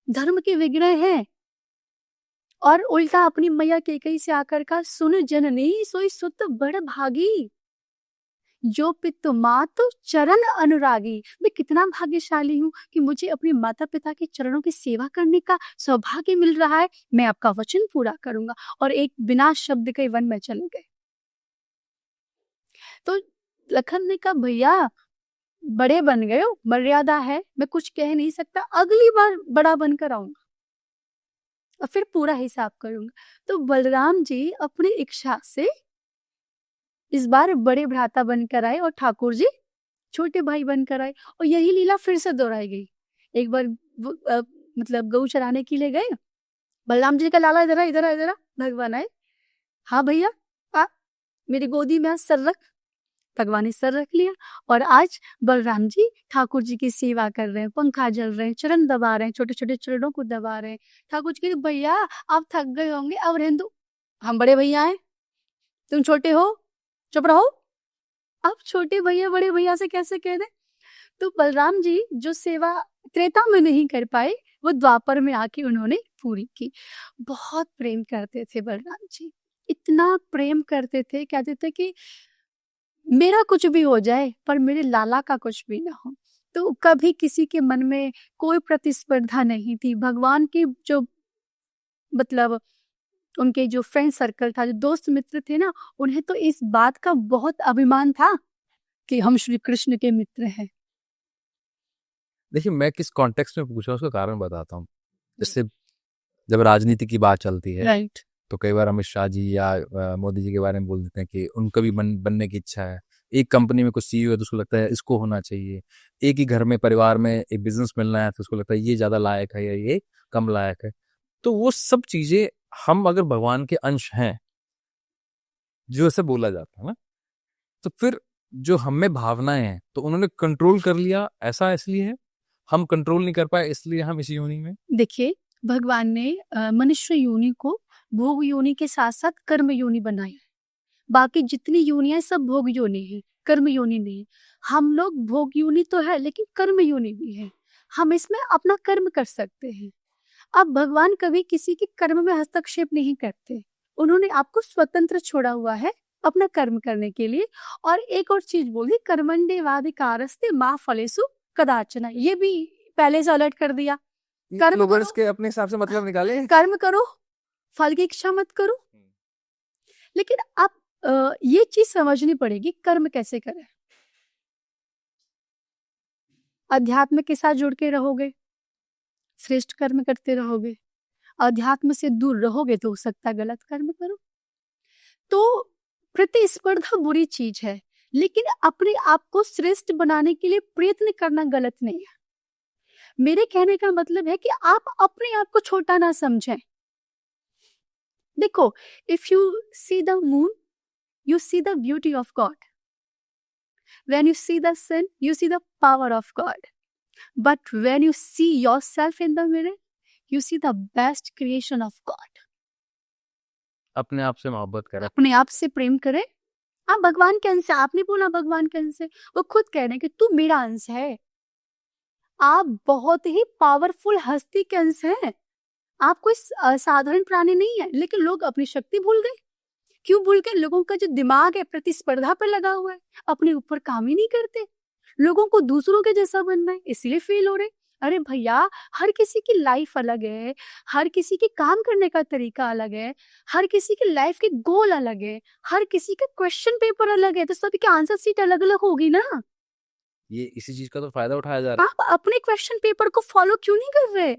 धर्म के विग्रह है। और उल्टा अपनी मैया कैकेयी से आकर का, सुन जननी सोई सुत बड़ भागी, जो पितु मातु चरण अनुरागी। मैं कितना भाग्यशाली हूँ कि मुझे अपने माता पिता के चरणों की सेवा करने का सौभाग्य मिल रहा है। मैं आपका वचन पूरा करूंगा। और एक बिना शब्द के वन में चले गए। तो लखन ने कहा भैया बड़े बन गए हो, मर्यादा है, मैं कुछ कह नहीं सकता, अगली बार बड़ा बनकर आऊंगा और फिर पूरा हिसाब करूंगा। तो बलराम जी अपनी इच्छा से इस बार बड़े भ्राता बनकर आए और ठाकुर जी छोटे भाई बनकर आए। और यही लीला फिर से दोहराई गई। एक बार मतलब गऊ चराने के लिए गए, बलराम जी का लाला इधर इधर भगवान आए, हाँ भैया आ मेरी गोदी में सर रख। भगवान ने सर रख लिया और आज बलराम जी ठाकुर जी की सेवा कर रहे हैं, पंखा जल रहे हैं, चरण दबा रहे हैं, छोटे छोटे चरणों को दबा रहे हैं। ठाकुर जी कहते भैया आप थक गए होंगे, अब रहने दो, हम बड़े भैया हैं, तुम छोटे हो, चुप रहो। अब छोटे भैया बड़े भैया से कैसे कह दें? तो बलराम जी जो सेवा त्रेता में नहीं कर पाए, वो द्वापर में आके उन्होंने पूरी की। बहुत प्रेम करते थे बलराम जी, इतना प्रेम करते थे, कहते थे कि मेरा कुछ भी हो जाए पर मेरे लाला का कुछ भी ना हो। तो कभी किसी के मन में कोई प्रतिस्पर्धा नहीं थी। भगवान की जो मतलब उनके जो फ्रेंड सर्कल था, जो दोस्त मित्र थे ना, उन्हें तो इस बात का बहुत अभिमान था कि हम श्री कृष्ण के मित्र हैं। देखिए मैं किस कॉन्टेक्स्ट में पूछा उसका कारण बताता हूँ। जैसे जब राजनीति की बात चलती है, राइट, तो कई बार अमित शाह जी या मोदी जी के बारे में बोल देते हैं कि उनका भी बनने की इच्छा है। एक कंपनी में कुछ सीईओ है तो उसको लगता है इसको होना चाहिए। एक ही घर में परिवार में एक बिजनेस मिलना है तो उसको लगता है ये ज्यादा लायक है या ये कम लायक है। तो वो सब चीजें हम अगर भगवान के अंश हैं, जो ऐसे बोला जाता है ना, तो फिर जो हमें भावनाएं हैं तो उन्होंने कंट्रोल कर लिया, ऐसा इसलिए है हम कंट्रोल नहीं कर पाए, इसलिए हम इस योनि में। देखिए भगवान ने मनुष्य योनि को भोग योनि के साथ साथ कर्म योनि बनाया। बाकी जितनी योनियां सब भोग योनि है, कर्म योनि नहीं है। हम लोग भोग योनि तो है लेकिन कर्म योनि भी है, हम इसमें अपना कर्म कर सकते हैं। अब भगवान कभी किसी के कर्म में हस्तक्षेप नहीं करते, उन्होंने आपको स्वतंत्र छोड़ा हुआ है अपना कर्म करने के लिए। और एक और चीज बोली, कर्मण्डेवाधिकारस्ते मा फलेषु कदाचन, ये भी पहले से अलर्ट कर दिया। कर्म लोगों के अपने हिसाब से मतलब निकाले, कर्म करो, फल की इच्छा मत करो। लेकिन आप ये चीज समझनी पड़ेगी, कर्म कैसे करें। अध्यात्म के साथ जुड़ के रहोगे, श्रेष्ठ कर्म करते रहोगे। अध्यात्म से दूर रहोगे तो हो सकता है गलत कर्म करो। तो प्रतिस्पर्धा बुरी चीज है, लेकिन अपने आप को श्रेष्ठ बनाने के लिए प्रयत्न करना गलत नहीं है। मेरे कहने का मतलब है कि आप अपने आप को छोटा ना समझें। देखो, if you see the moon, you see the beauty of God. When you see the sun, you see the power of God. But when you see yourself in the mirror, you see the best creation of God. अपने आप से मोहब्बत करें, अपने आप से प्रेम करें। आप भगवान के अंश है, आपने बोला भगवान के अंश है, वो खुद कह रहे हैं कि तू मेरा अंश है। आप बहुत ही पावरफुल हस्ती के अंश हैं। आप कोई साधारण प्राणी नहीं है, लेकिन लोग अपनी शक्ति भूल गए। क्यों भूल गए? लोगों का जो दिमाग है प्रतिस्पर्धा पर लगा हुआ है, अपने ऊपर काम ही नहीं करते। लोगों को दूसरों के जैसा बनना है, इसलिए फेल हो रहे। अरे भैया, हर किसी की लाइफ अलग है, हर किसी के काम करने का तरीका अलग है, हर किसी की लाइफ के गोल अलग है, हर किसी का क्वेश्चन पेपर अलग है, तो सभी की आंसर शीट अलग अलग होगी ना। ये इसी चीज का तो फायदा उठाया जा रहा है। आप अपने क्वेश्चन पेपर को फॉलो क्यों नहीं कर रहे?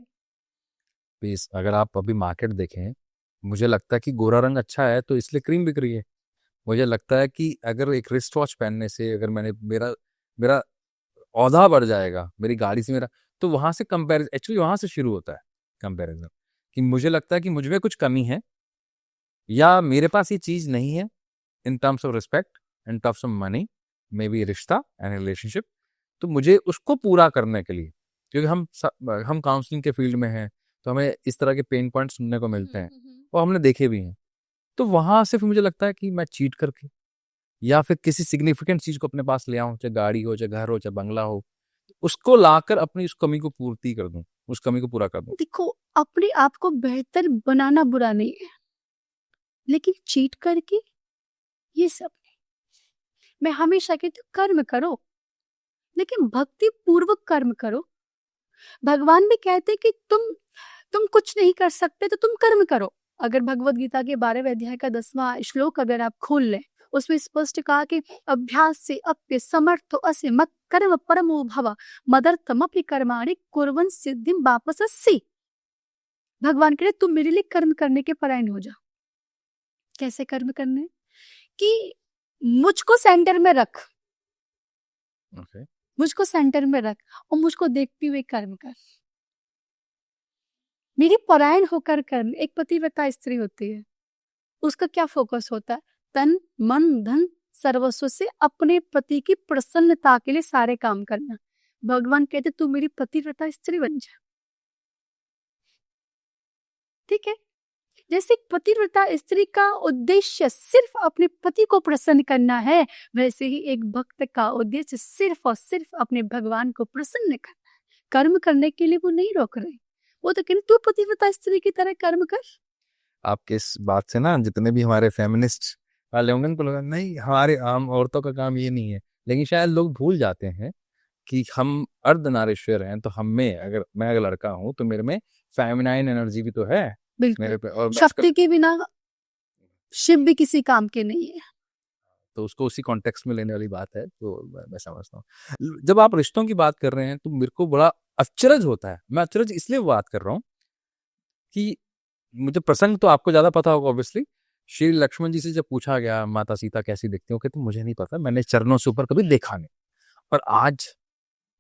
प्लीज, अगर आप अभी मार्केट देखें, मुझे लगता है कि गोरा रंग अच्छा है तो इसलिए क्रीम बिक रही है। मुझे लगता है कि अगर एक रिस्ट वॉच पहनने से अगर मेरा मेरा औधा बढ़ जाएगा, मेरी गाड़ी से मेरा, तो वहां से कंपैरिजन, एक्चुअली वहां से शुरू होता है कंपैरिजन, कि मुझे लगता है कि मुझ में कुछ कमी है या मेरे पास ये चीज नहीं है, in terms of respect, in terms of money, may be रिश्ता एंड रिलेशनशिप। तो मुझे उसको पूरा करने के लिए, क्योंकि हम काउंसलिंग के फील्ड में हैं, तो हमें इस तरह के पेन पॉइंट सुनने को मिलते हैं और हमने देखे भी हैं। तो वहां से फिर मुझे लगता है कि मैं चीट करके या फिर किसी सिग्निफिकेंट चीज को अपने पास ले आऊं, चाहे गाड़ी हो, चाहे घर हो, चाहे बंगला हो, उसको लाकर अपनी उस कमी को पूर्ति कर दूं, उस कमी को पूरा कर दूं। देखो, अपने आप को बेहतर बनाना बुरा नहीं है, लेकिन चीट करके ये सब नहीं। मैं हमेशा कहती हूँ कर्म करो, लेकिन भक्ति पूर्वक कर्म करो। भगवान भी कहते कि तुम कुछ नहीं कर सकते तो तुम कर्म करो। अगर भगवत गीता के 12वें अध्याय का 10वां श्लोक अगर आप खोल लें, उसमें स्पष्ट कहा कि अभ्यास से अप्य समर्थो अस्य मत कर्म परमो भव मदर्थमपि कर्माणि कुर्वन् सिद्धिं वापसस्सि। भगवान कह रहे तुम मेरे लिए कर्म करने के परायण हो जाओ। कैसे कर्म करने? कि मुझको सेंटर में रख, Okay. मुझको सेंटर में रख और मुझको देखते हुए कर्म कर। मेरी परायण होकर कर्म। एक पतिव्रता स्त्री होती है, उसका क्या फोकस होता है? तन मन धन सर्वस्व से अपने पति की प्रसन्नता के लिए सारे काम करना। भगवान कहते तू मेरी पतिव्रता स्त्री बन जा। ठीक है, जैसे पतिव्रता स्त्री का उद्देश्य सिर्फ अपने पति को प्रसन्न करना है, वैसे ही एक भक्त का उद्देश्य सिर्फ और सिर्फ अपने भगवान को प्रसन्न करना है। कर्म करने के लिए वो नहीं रोक रहे, वो तो कहते तू पतिव्रता स्त्री की तरह कर्म कर। आपके इस बात से ना जितने भी हमारे फेमिनिस्ट वाले होंगे उनको लगा नहीं हमारे आम औरतों का काम ये नहीं है, लेकिन शायद लोग भूल जाते हैं कि हम अर्धनारीश्वर हैं। तो अगर मैं लड़का हूँ तो मेरे में फेमिनाइन एनर्जी भी तो है मेरे पे, और शक्ति के बिना शिव भी किसी काम के नहीं है। तो उसको उसी कॉन्टेक्स्ट में लेने वाली बात है। तो मैं समझता हूँ जब आप रिश्तों की बात कर रहे हैं तो मेरे को बड़ा अचरज होता है। मैं अचरज इसलिए बात कर रहा हूँ कि मुझे प्रसंग तो आपको ज्यादा पता होगा ऑब्वियसली। श्री लक्ष्मण जी से जब पूछा गया माता सीता कैसी दिखती हो, कहते मुझे नहीं पता, मैंने चरणों से ऊपर कभी देखा नहीं। और आज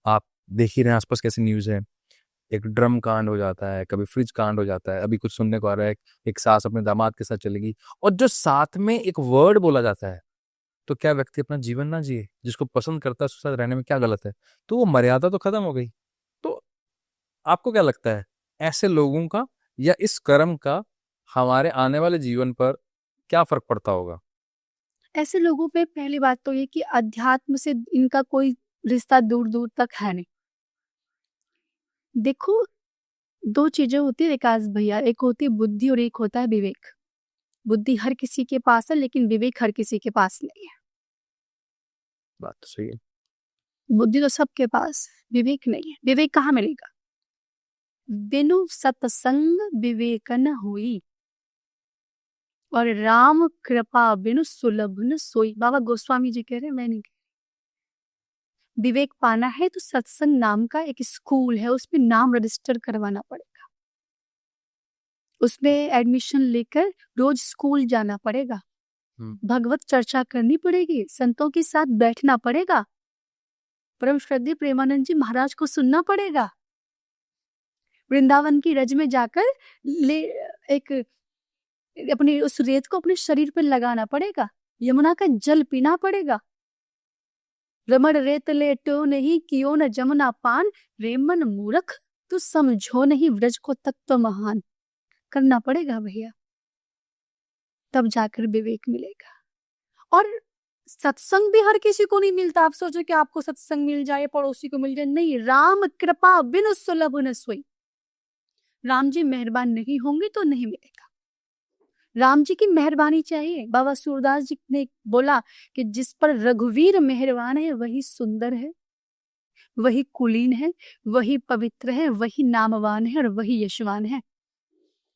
आप देख ही रहे हैं आसपास कैसी न्यूज है, एक ड्रम कांड हो जाता है, कभी फ्रिज कांड हो जाता है, अभी कुछ सुनने को आ रहा है एक सास अपने दामाद के साथ चलेगी, और जो साथ में एक वर्ड बोला जाता है, तो क्या व्यक्ति अपना जीवन ना जिए? जिसको पसंद करता है उसके साथ रहने में क्या गलत है? तो वो मर्यादा तो खत्म हो गई। तो आपको क्या लगता है ऐसे लोगों का या इस कर्म का हमारे आने वाले जीवन पर क्या फर्क पड़ता होगा? ऐसे लोगों पे पहली बात तो ये कि अध्यात्म से इनका कोई रिश्ता दूर दूर तक है नहीं। देखो, दो चीजें होती है विकास भैया, एक होती है बुद्धि और एक होता है विवेक। बुद्धि हर किसी के पास है, लेकिन विवेक हर किसी के पास नहीं है। बात तो सही है। बुद्धि तो सबके पास, विवेक नहीं है। विवेक कहाँ मिलेगा? बिनु सत्संग विवेक न हुई। और राम कृपा बिनु सुलभ न सोई। बाबा गोस्वामी जी कह रहे हैं, मैं नहीं कह रही। विवेक पाना है तो सत्संग नाम का एक स्कूल है, उसमें नाम रजिस्टर करवाना पड़ेगा, उसमें एडमिशन लेकर रोज स्कूल जाना पड़ेगा, भगवत चर्चा करनी पड़ेगी, संतों के साथ बैठना पड़ेगा, परम श्रद्धेय प्रेमानंद जी महाराज को सुनना पड़ेगा, वृंदावन की रज में जाकर एक अपनी उस रेत को अपने शरीर पर लगाना पड़ेगा, यमुना का जल पीना पड़ेगा। रमण रेत लेटो नहीं कियो न जमुना पान, रेमन मूर्ख तू समझो नहीं व्रज को तत्व महान। करना पड़ेगा भैया, तब जाकर विवेक मिलेगा। और सत्संग भी हर किसी को नहीं मिलता। आप सोचो कि आपको सत्संग मिल जाए, पड़ोसी को मिल जाए, नहीं। राम कृपा बिनु सुलभ न सोई। राम जी मेहरबान नहीं होंगे तो नहीं मिलेगा। राम जी की मेहरबानी चाहिए। बाबा सूरदास जी ने बोला कि जिस पर रघुवीर मेहरबान है वही सुंदर है, वही कुलीन है, वही पवित्र है, वही नामवान है और वही यशवान है।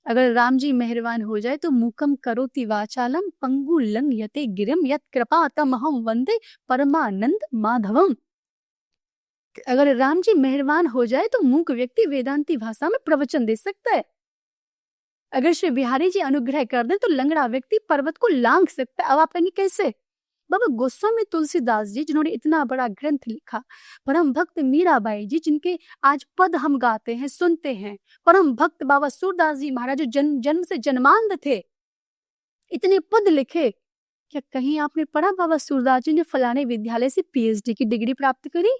अगर राम जी मेहरबान हो जाए तो मूकम करोति वाचालम पंगु लंघयते गिरिम यत् कृपा तमहं वंदे परमानंद माधवम। अगर राम जी मेहरबान हो जाए तो मूक व्यक्ति वेदांती भाषा में प्रवचन दे सकता है। अगर श्री बिहारी जी अनुग्रह कर दें तो लंगड़ा व्यक्ति पर्वत को लांघ सकता है। अब आप कहेंगे कैसे? बाबा गोस्वामी तुलसीदास जी जिन्होंने इतना बड़ा ग्रंथ लिखा, परम भक्त मीराबाई जी जिनके आज पद हम गाते हैं, सुनते हैं, परम भक्त बाबा सूरदास जी महाराज जो जन्म से जन्मांध थे, इतने पद लिखे। क्या कहीं आपने पढ़ा बाबा सूरदास जी ने फलाने विद्यालय से पीएचडी की डिग्री प्राप्त करी,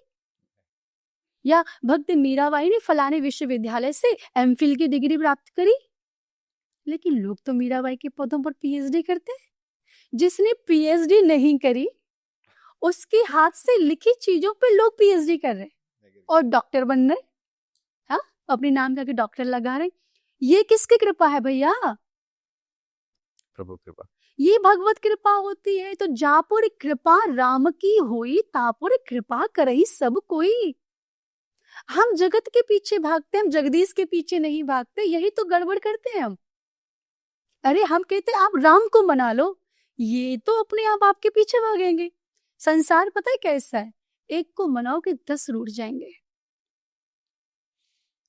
या भक्त मीराबाई ने फलाने विश्वविद्यालय से एमफिल की डिग्री प्राप्त करी? लेकिन लोग तो मीराबाई के पदों पर पीएचडी करते हैं। जिसने पीएचडी नहीं करी उसके हाथ से लिखी चीजों पे लोग पीएचडी कर रहे हैं और डॉक्टर बन रहे। हाँ, अपने नाम करके डॉक्टर लगा रहे। ये किसकी कृपा है भैया? प्रभु कृपा। ये भगवत कृपा होती है। तो जापुर कृपा राम की हुई, तापुर कृपा करही सब कोई। हम जगत के पीछे भागते, हम जगदीश के पीछे नहीं भागते। यही तो गड़बड़ करते हैं हम। अरे हम कहते आप राम को मना लो, ये तो अपने आप आपके पीछे भागेंगे। संसार पता है कैसा है? एक को मनाओगे 10 रूठ जाएंगे,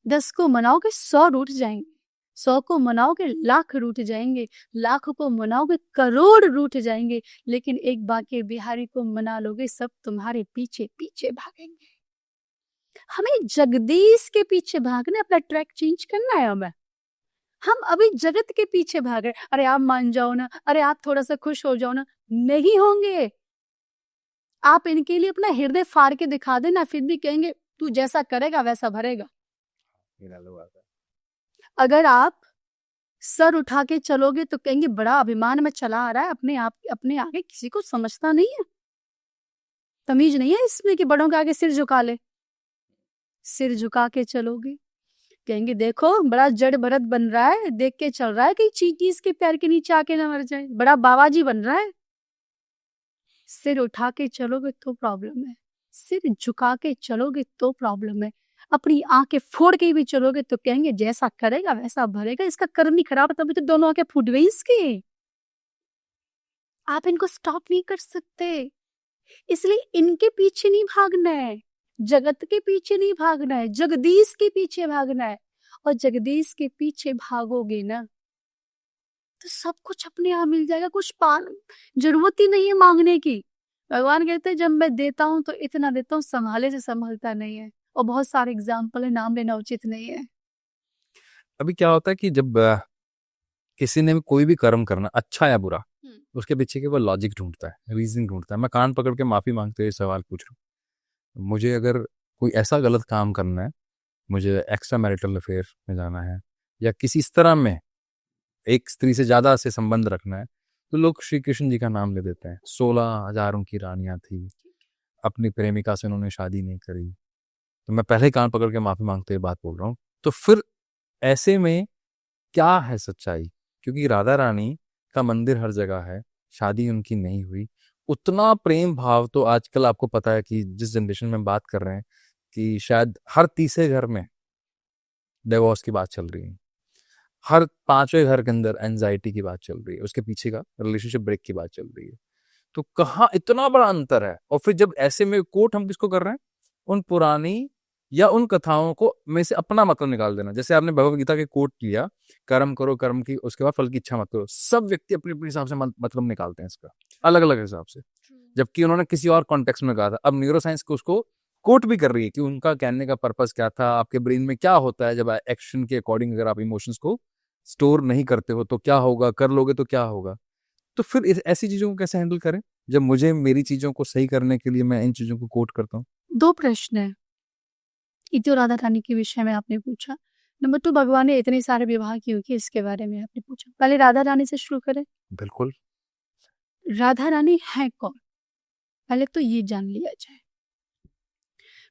10 को मनाओगे 100 रूठ जाएंगे, 100 को मनाओगे लाख रूठ जाएंगे, लाख को मनाओगे करोड़ रूठ जाएंगे। लेकिन एक बाके बिहारी को मना लोगे, सब तुम्हारे पीछे पीछे भागेंगे। हमें जगदीश के पीछे भागना, अपना ट्रैक चेंज करना है। हमें हम अभी जगत के पीछे भाग रहे। अरे आप मान जाओ ना, अरे आप थोड़ा सा खुश हो जाओ ना। नहीं होंगे। आप इनके लिए अपना हृदय फाड़ के दिखा देना, फिर भी कहेंगे तू जैसा करेगा वैसा भरेगा। अगर आप सर उठा के चलोगे तो कहेंगे बड़ा अभिमान में चला आ रहा है, अपने आप अपने आगे किसी को समझता नहीं है, तमीज नहीं है इसमें कि बड़ों के आगे सिर झुका ले। सिर झुका के चलोगे कहेंगे देखो बड़ा जड़ भरत बन रहा है, देख के चल रहा है कि चींटी इसके पैर के नीचे आके ना मर जाए, बड़ा बाबाजी बन रहा है। सिर उठा के चलोगे तो प्रॉब्लम है, सिर झुका के चलोगे तो प्रॉब्लम है। अपनी आंखें फोड़ के भी चलोगे तो कहेंगे जैसा करेगा वैसा भरेगा, इसका कर्म ही खराब, तभी तो दोनों आंखें फूट गई इसकी। आप इनको स्टॉप नहीं कर सकते, इसलिए इनके पीछे नहीं भागना है, जगत के पीछे नहीं भागना है, जगदीश के पीछे भागना है। और जगदीश के पीछे भागोगे ना तो सब कुछ अपने आप मिल जाएगा। कुछ जरूरत ही नहीं है मांगने की। भगवान कहते हैं जब मैं देता हूं तो इतना देता हूं, संभाले से संभलता नहीं है। और बहुत सारे एग्जाम्पल है, नाम लेना उचित नहीं है। अभी क्या होता है कि जब किसी ने कोई भी कर्म करना, अच्छा या बुरा, उसके पीछे के वो लॉजिक ढूंढता है, रीजन ढूंढता है। मैं कान पकड़ के माफी मांगते हुए सवाल पूछ रहा हूँ, मुझे अगर कोई ऐसा गलत काम करना है, मुझे एक्स्ट्रा मैरिटल अफेयर में जाना है या किसी इस तरह में एक स्त्री से ज्यादा से संबंध रखना है, तो लोग श्री कृष्ण जी का नाम ले देते हैं। 16,000 उनकी रानियां थी, अपनी प्रेमिका से उन्होंने शादी नहीं करी। तो मैं पहले कान पकड़ के माफी मांगते हुए बात बोल रहा हूँ। तो फिर ऐसे में क्या है सच्चाई? क्योंकि राधा रानी का मंदिर हर जगह है, शादी उनकी नहीं हुई। उतना प्रेम भाव तो आजकल आपको पता है कि जिस जनरेशन में बात कर रहे हैं कि शायद हर तीसरे घर में डिवोर्स की बात चल रही है। हर पांचवें घर के अंदर एंजाइटी की बात चल रही है, उसके पीछे का रिलेशनशिप ब्रेक की बात चल रही है। तो कहाँ इतना बड़ा अंतर है। और फिर जब ऐसे में कोट हम किसको कर रहे हैं, उन पुरानी या उन कथाओं को में से अपना मतलब निकाल देना। जैसे आपने भगवत गीता के कोट लिया, कर्म करो कर्म की, उसके बाद फल की इच्छा मत करो। सब व्यक्ति अपने अपने हिसाब से मतलब निकालते हैं इसका, अलग अलग हिसाब से, जबकि उन्होंने किसी और कॉन्टेक्स्ट में कहा था। अब न्यूरो साइंस को उसको कोट भी कर रही है कि उनका कहने का पर्पस क्या था, आपके ब्रेन में क्या होता है जब एक्शन के अकॉर्डिंग अगर आप इमोशंस को स्टोर नहीं करते हो तो क्या होगा, कर लोगे तो क्या होगा। तो फिर ऐसी चीजों को कैसे हैंडल करें जब मुझे मेरी चीजों को सही करने के लिए मैं इन चीजों को कोट करता हूँ। 2 प्रश्न है। इति और राधा रानी के विषय में आपने पूछा। नंबर 2, भगवान ने इतने सारे विवाह क्यों किए, इसके बारे में आपने पूछा। पहले राधा रानी से शुरू करें। बिल्कुल। राधा रानी है कौन, पहले तो ये जान लिया जाए।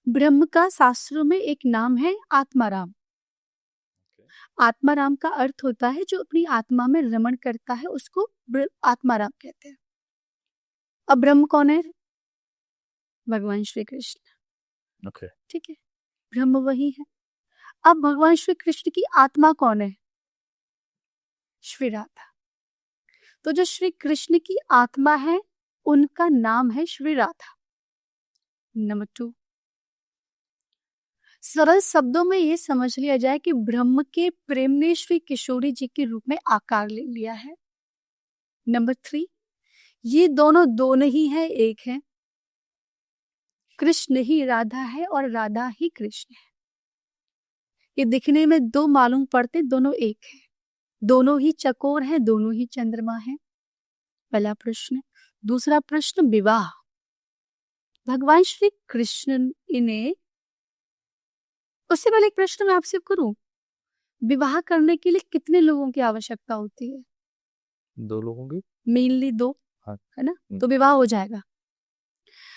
ब्रह्म का शास्त्रों में एक नाम है आत्माराम। आत्माराम का अर्थ होता है जो अपनी आत्मा में रमण करता है, उसको आत्माराम कहते हैं। अब ब्रह्म कौन है? भगवान श्री कृष्ण। ओके। ठीक है, ब्रह्म वही है। अब भगवान श्री कृष्ण की आत्मा कौन है? श्री राधा। तो जो श्री कृष्ण की आत्मा है उनका नाम है श्री राधा। नंबर 2, सरल शब्दों में ये समझ लिया जाए कि ब्रह्म के प्रेम ने श्री किशोरी जी के रूप में आकार ले लिया है। नंबर 3, ये दोनों ही है, एक है। कृष्ण ही राधा है और राधा ही कृष्ण है। ये दिखने में 2 मालूम पड़ते, दोनों एक है। दोनों ही चकोर हैं, दोनों ही चंद्रमा हैं। पहला प्रश्न। दूसरा प्रश्न, विवाह। भगवान श्री कृष्ण ने, उससे पहले एक प्रश्न मैं आपसे करूं, विवाह करने के लिए कितने लोगों की आवश्यकता होती है? 2 लोगों की, मेनली 2, हाँ। है ना, तो विवाह हो जाएगा।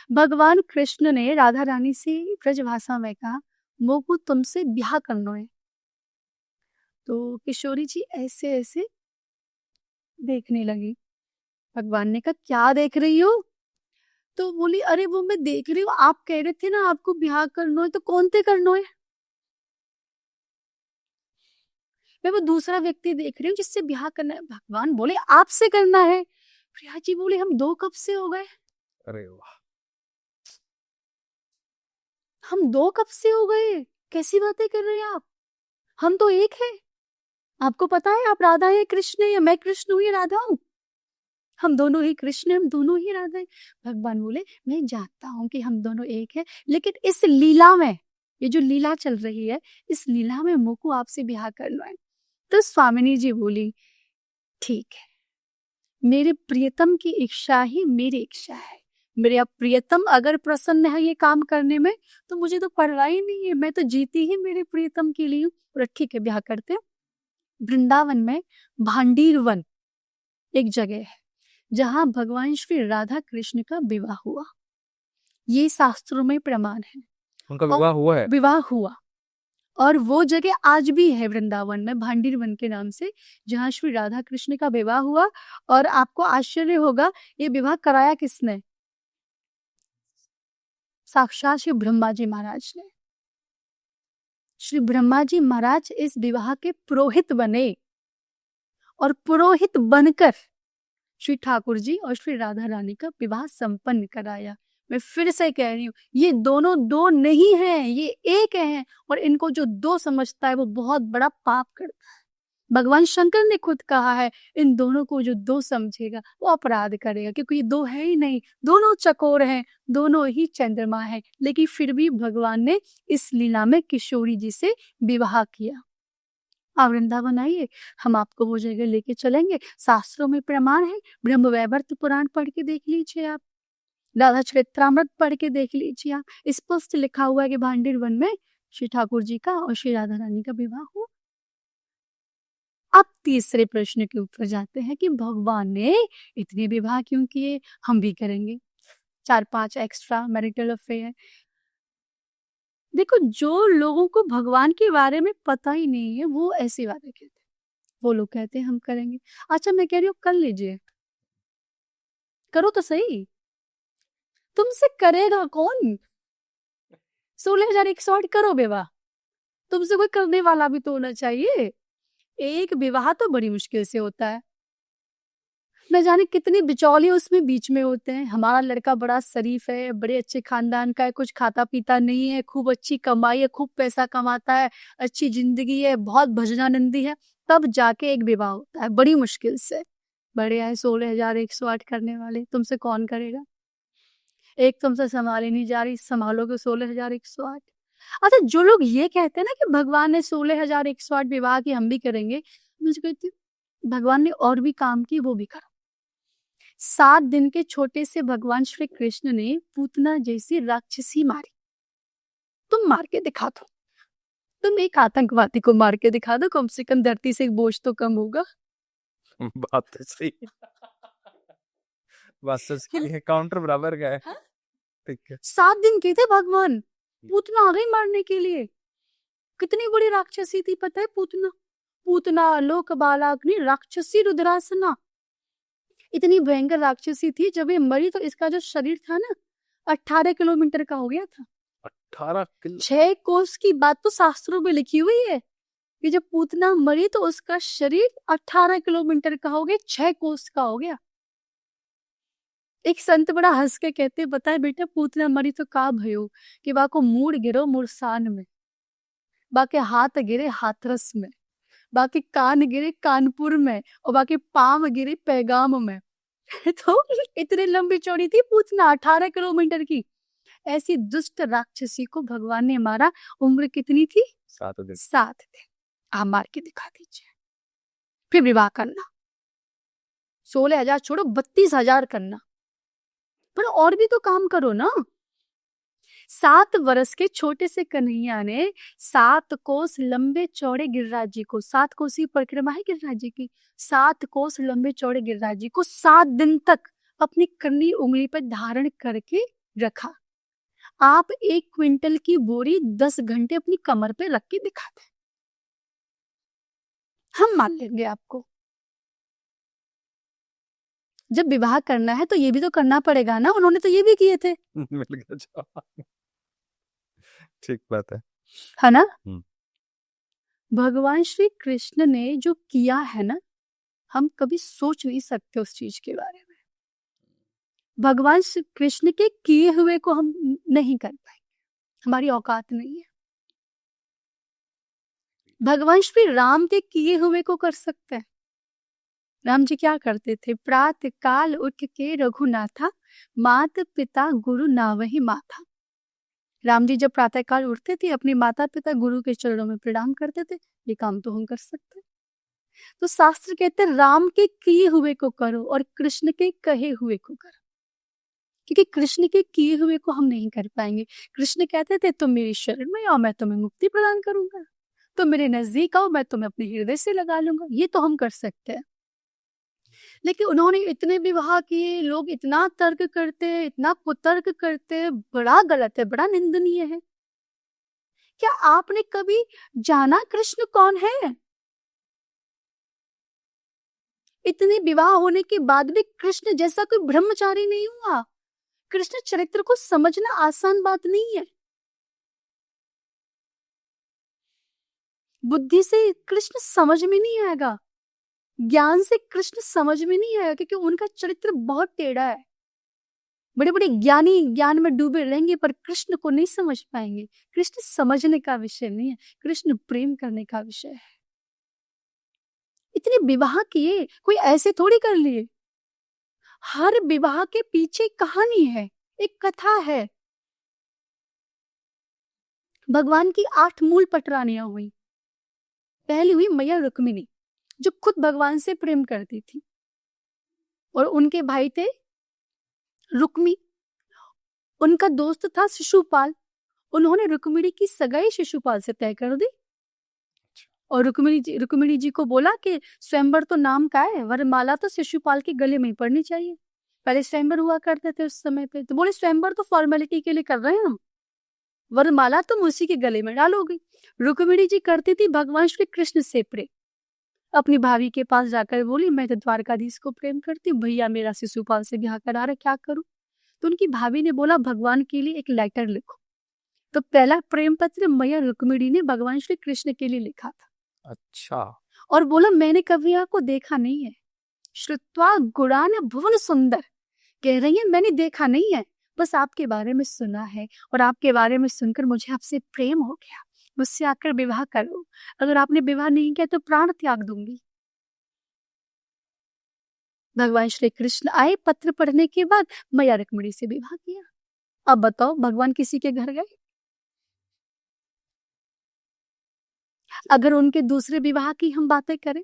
भगवान कृष्ण ने राधा रानी से ब्रज भाषा में कहा, मोकू तुमसे ब्याह करना है। तो किशोरी जी ऐसे ऐसे देखने लगी। भगवान ने कहा, क्या देख रही हो? तो बोली, अरे वो मैं देख रही हूँ, आप कह रहे थे ना आपको ब्याह करना है, तो कौन ते करना है? मैं वो दूसरा व्यक्ति देख रही हूँ जिससे ब्याह करना है। भगवान बोले, आपसे करना है। प्रिया जी बोले, हम 2 कब से हो गए? अरे वाह, हम 2 कब से हो गए? कैसी बातें कर रहे हैं आप? हम तो एक है। आपको पता है आप राधा है कृष्ण है, या मैं कृष्ण हूँ या राधा हूँ? हम दोनों ही कृष्ण हैं, हम दोनों ही राधा हैं। भगवान बोले, मैं जानता हूँ कि हम दोनों एक हैं, लेकिन इस लीला में, ये जो लीला चल रही है, इस लीला में मोको आपसे ब्याह करना है। तो स्वामिनी जी बोली, ठीक है, मेरे प्रियतम की इच्छा ही मेरी इच्छा है। मेरे प्रियतम अगर प्रसन्न है ये काम करने में, तो मुझे तो परवाह ही नहीं है, मैं तो जीती ही मेरे प्रियतम के लिए हूँ। ठीक है, ब्याह करते हैं। वृंदावन में भांडीर वन एक जगह है जहां भगवान श्री राधा कृष्ण का विवाह हुआ। ये शास्त्रों में प्रमाण है, उनका विवाह हुआ है। विवाह हुआ। और वो जगह आज भी है वृंदावन में, भांडीर वन के नाम से, जहां श्री राधा कृष्ण का विवाह हुआ। और आपको आश्चर्य होगा, ये विवाह कराया किसने? साक्षात श्री ब्रह्मा जी महाराज ने। श्री ब्रह्मा जी महाराज इस विवाह के पुरोहित बने और पुरोहित बनकर श्री ठाकुर जी और श्री राधा रानी का विवाह संपन्न कराया। मैं फिर से कह रही हूँ, ये दोनों 2 नहीं है, ये एक है। और इनको जो 2 समझता है वो बहुत बड़ा पाप करता है। भगवान शंकर ने खुद कहा है, इन दोनों को जो 2 समझेगा वो अपराध करेगा, क्योंकि ये 2 है ही नहीं, दोनों चकोर हैं, दोनों ही चंद्रमा है। लेकिन फिर भी भगवान ने इस लीला में किशोरी जी से विवाह किया। आप वृंदावन आइए, हम आपको वो जगह लेके चलेंगे। शास्त्रों में प्रमाण है, ब्रह्म वैवर्त पुराण पढ़ के देख लीजिए आप, राधा चरित्रामृत पढ़ के देख लीजिए आप, स्पष्ट लिखा हुआ है कि भांडीर वन में श्री ठाकुर जी का और श्री राधा रानी का विवाह हुआ। अब तीसरे प्रश्न के ऊपर जाते हैं कि भगवान ने इतने विवाह क्यों किए, हम भी करेंगे 4-5 एक्स्ट्रा मैरिटल अफेयर। देखो, जो लोगों को भगवान के बारे में पता ही नहीं है वो ऐसी बातें कहते हैं। वो लोग कहते हैं हम करेंगे। अच्छा, मैं कह रही हूँ कर लीजिए, करो तो सही। तुमसे करेगा कौन? 16,108 करो विवाह, तुमसे कोई करने वाला भी तो होना चाहिए। एक विवाह तो बड़ी मुश्किल से होता है, न जाने कितने बिचौलिए उसमें बीच में होते हैं। हमारा लड़का बड़ा शरीफ है, बड़े अच्छे खानदान का है, कुछ खाता पीता नहीं है, खूब अच्छी कमाई है, खूब पैसा कमाता है, अच्छी जिंदगी है, बहुत भजनानंदी है, तब जाके एक विवाह होता है बड़ी मुश्किल से। बड़े आए 16,108 करने वाले, तुमसे कौन करेगा? एक तुमसे संभाली नहीं जा रही, संभालोगे 16,108। अच्छा, जो लोग ये कहते हैं ना कि भगवान ने 16,108 विवाह की, हम भी करेंगे, मुझे कहती हूँ भगवान ने और भी काम की, वो भी करो। 7 दिन के छोटे से भगवान श्री कृष्ण ने पूतना जैसी राक्षसी मारी। तुम मार के दिखा दो, तुम एक आतंकवादी को मार के दिखा दो, कम से कम धरती से एक बोझ तो कम होगा। बात तो सही बात सच की है, काउंटर बराबर का है। हाँ? ठीक है। 7 दिन के थे भगवान, पूतना आ गई मारने के लिए। कितनी बड़ी राक्षसी थी पता है पूतना? पूतना लोक बालाग्नि राक्षसी रुद्रासना, इतनी भयंकर राक्षसी थी। जब ये मरी तो इसका जो शरीर था ना 18 किलोमीटर का हो गया था। 18 किलो? 6 कोस की बात तो शास्त्रों में लिखी हुई है कि जब पूतना मरी तो उसका शरीर 18 किलोमीटर का हो गया, 6 कोस का हो गया। एक संत बड़ा हंस के कहते, बताए बेटा पूतना मरी तो का भयो कि बाको मूड गिरो मुरसान में, बाकी हाथ गिरे हाथरस में, बाकी कान गिरे कानपुर में, और बाकी पांव गिरे पैगाम में। तो इतनी लंबी चौड़ी थी पूतना, 18 किलोमीटर की। ऐसी दुष्ट राक्षसी को भगवान ने मारा। उम्र कितनी थी? 7 दिन। 7 दिन। आप मार के दिखा दीजिए, फिर विवाह करना। 16,000 छोड़ो, 32,000 करना, पर और भी तो काम करो ना। 7 वर्ष के छोटे से कन्हैया ने 7 कोस लंबे चौड़े गिरिराज जी को, 7 कोसी परिक्रमा है गिरिराज जी की, 7 कोस लंबे चौड़े गिरिराज जी को 7 दिन तक अपनी कर्णी उंगली पर धारण करके रखा। आप 1 क्विंटल की बोरी 10 घंटे अपनी कमर पे रख के दिखा दें, हम मान लेंगे आपको। जब विवाह करना है तो ये भी तो करना पड़ेगा ना, उन्होंने तो ये भी किए थे। मिल गया जवाब। ठीक बात है ना? भगवान श्री कृष्ण ने जो किया है ना, हम कभी सोच नहीं सकते उस चीज के बारे में। भगवान श्री कृष्ण के किए हुए को हम नहीं कर पाएंगे, हमारी औकात नहीं है। भगवान श्री राम के किए हुए को कर सकते हैं। राम जी क्या करते थे? प्रातः काल उठ के रघुनाथा, मात पिता गुरु नावहि माथा। राम जी जब प्रातः काल उठते थे, अपने माता पिता गुरु के चरणों में प्रणाम करते थे। ये काम तो हम कर सकते हैं। तो शास्त्र कहते हैं राम के किए हुए को करो और कृष्ण के कहे हुए को करो, क्योंकि कृष्ण के किए हुए को हम नहीं कर पाएंगे। कृष्ण कहते थे तुम मेरी शरण में आओ, मैं तुम्हें मुक्ति प्रदान करूंगा, तुम मेरे नजदीक आओ, मैं तुम्हें अपने हृदय से लगा लूंगा। ये तो हम कर सकते हैं। लेकिन उन्होंने इतने विवाह किए, लोग इतना तर्क करते हैं, इतना कुतर्क करते हैं, बड़ा गलत है, बड़ा निंदनीय है। क्या आपने कभी जाना कृष्ण कौन है? इतने विवाह होने के बाद भी कृष्ण जैसा कोई ब्रह्मचारी नहीं हुआ। कृष्ण चरित्र को समझना आसान बात नहीं है। बुद्धि से कृष्ण समझ में नहीं आएगा, ज्ञान से कृष्ण समझ में नहीं आएगा, क्योंकि उनका चरित्र बहुत टेढ़ा है। बड़े बड़े ज्ञानी ज्ञान में डूबे रहेंगे पर कृष्ण को नहीं समझ पाएंगे। कृष्ण समझने का विषय नहीं है, कृष्ण प्रेम करने का विषय है। इतने विवाह किए, कोई ऐसे थोड़ी कर लिए। हर विवाह के पीछे कहानी है, एक कथा है। भगवान की 8 मूल पटरानियां हुई। पहली हुई मैया रुक्मिणी, जो खुद भगवान से प्रेम करती थी, और उनके भाई थे रुक्मी। उनका दोस्त था शिशुपाल। उन्होंने रुक्मिणी की सगाई शिशुपाल से तय कर दी, और रुक्मिणी जी को बोला कि स्वयंवर तो नाम का है, वरमाला तो शिशुपाल के गले में ही पड़नी चाहिए। पहले स्वयंवर हुआ करते थे उस समय पे, तो बोले स्वयंवर तो फॉर्मेलिटी के लिए कर रहे हैं हम, वरमाला तुम उसी के गले में डालोगी। रुक्मिणी जी करती थी भगवान श्री कृष्ण से प्रेम। अपनी भाभी के पास जाकर बोली मैं तो द्वारकाधीश को प्रेम करती हूँ, भैया मेरा शिशुपाल से ब्याह करा रहे, क्या करूं? तो उनकी भाभी ने बोला भगवान के लिए एक लेटर लिखो। तो पहला प्रेम पत्र मैया रुक्मिणी ने भगवान श्री कृष्ण के लिए लिखा था। अच्छा। और बोला मैंने कभी आपको देखा नहीं है। श्रुत्वा गुणान भुवन सुंदर, कह रही है मैंने देखा नहीं है, बस आपके बारे में सुना है और आपके बारे में सुनकर मुझे आपसे प्रेम हो गया, मुझसे आकर विवाह करो। अगर आपने विवाह नहीं किया तो प्राण त्याग दूंगी। भगवान श्री कृष्ण आए, पत्र पढ़ने के बाद मैया रुक्मिणी से विवाह किया। अब बताओ भगवान किसी के घर गए? अगर उनके दूसरे विवाह की हम बातें करें,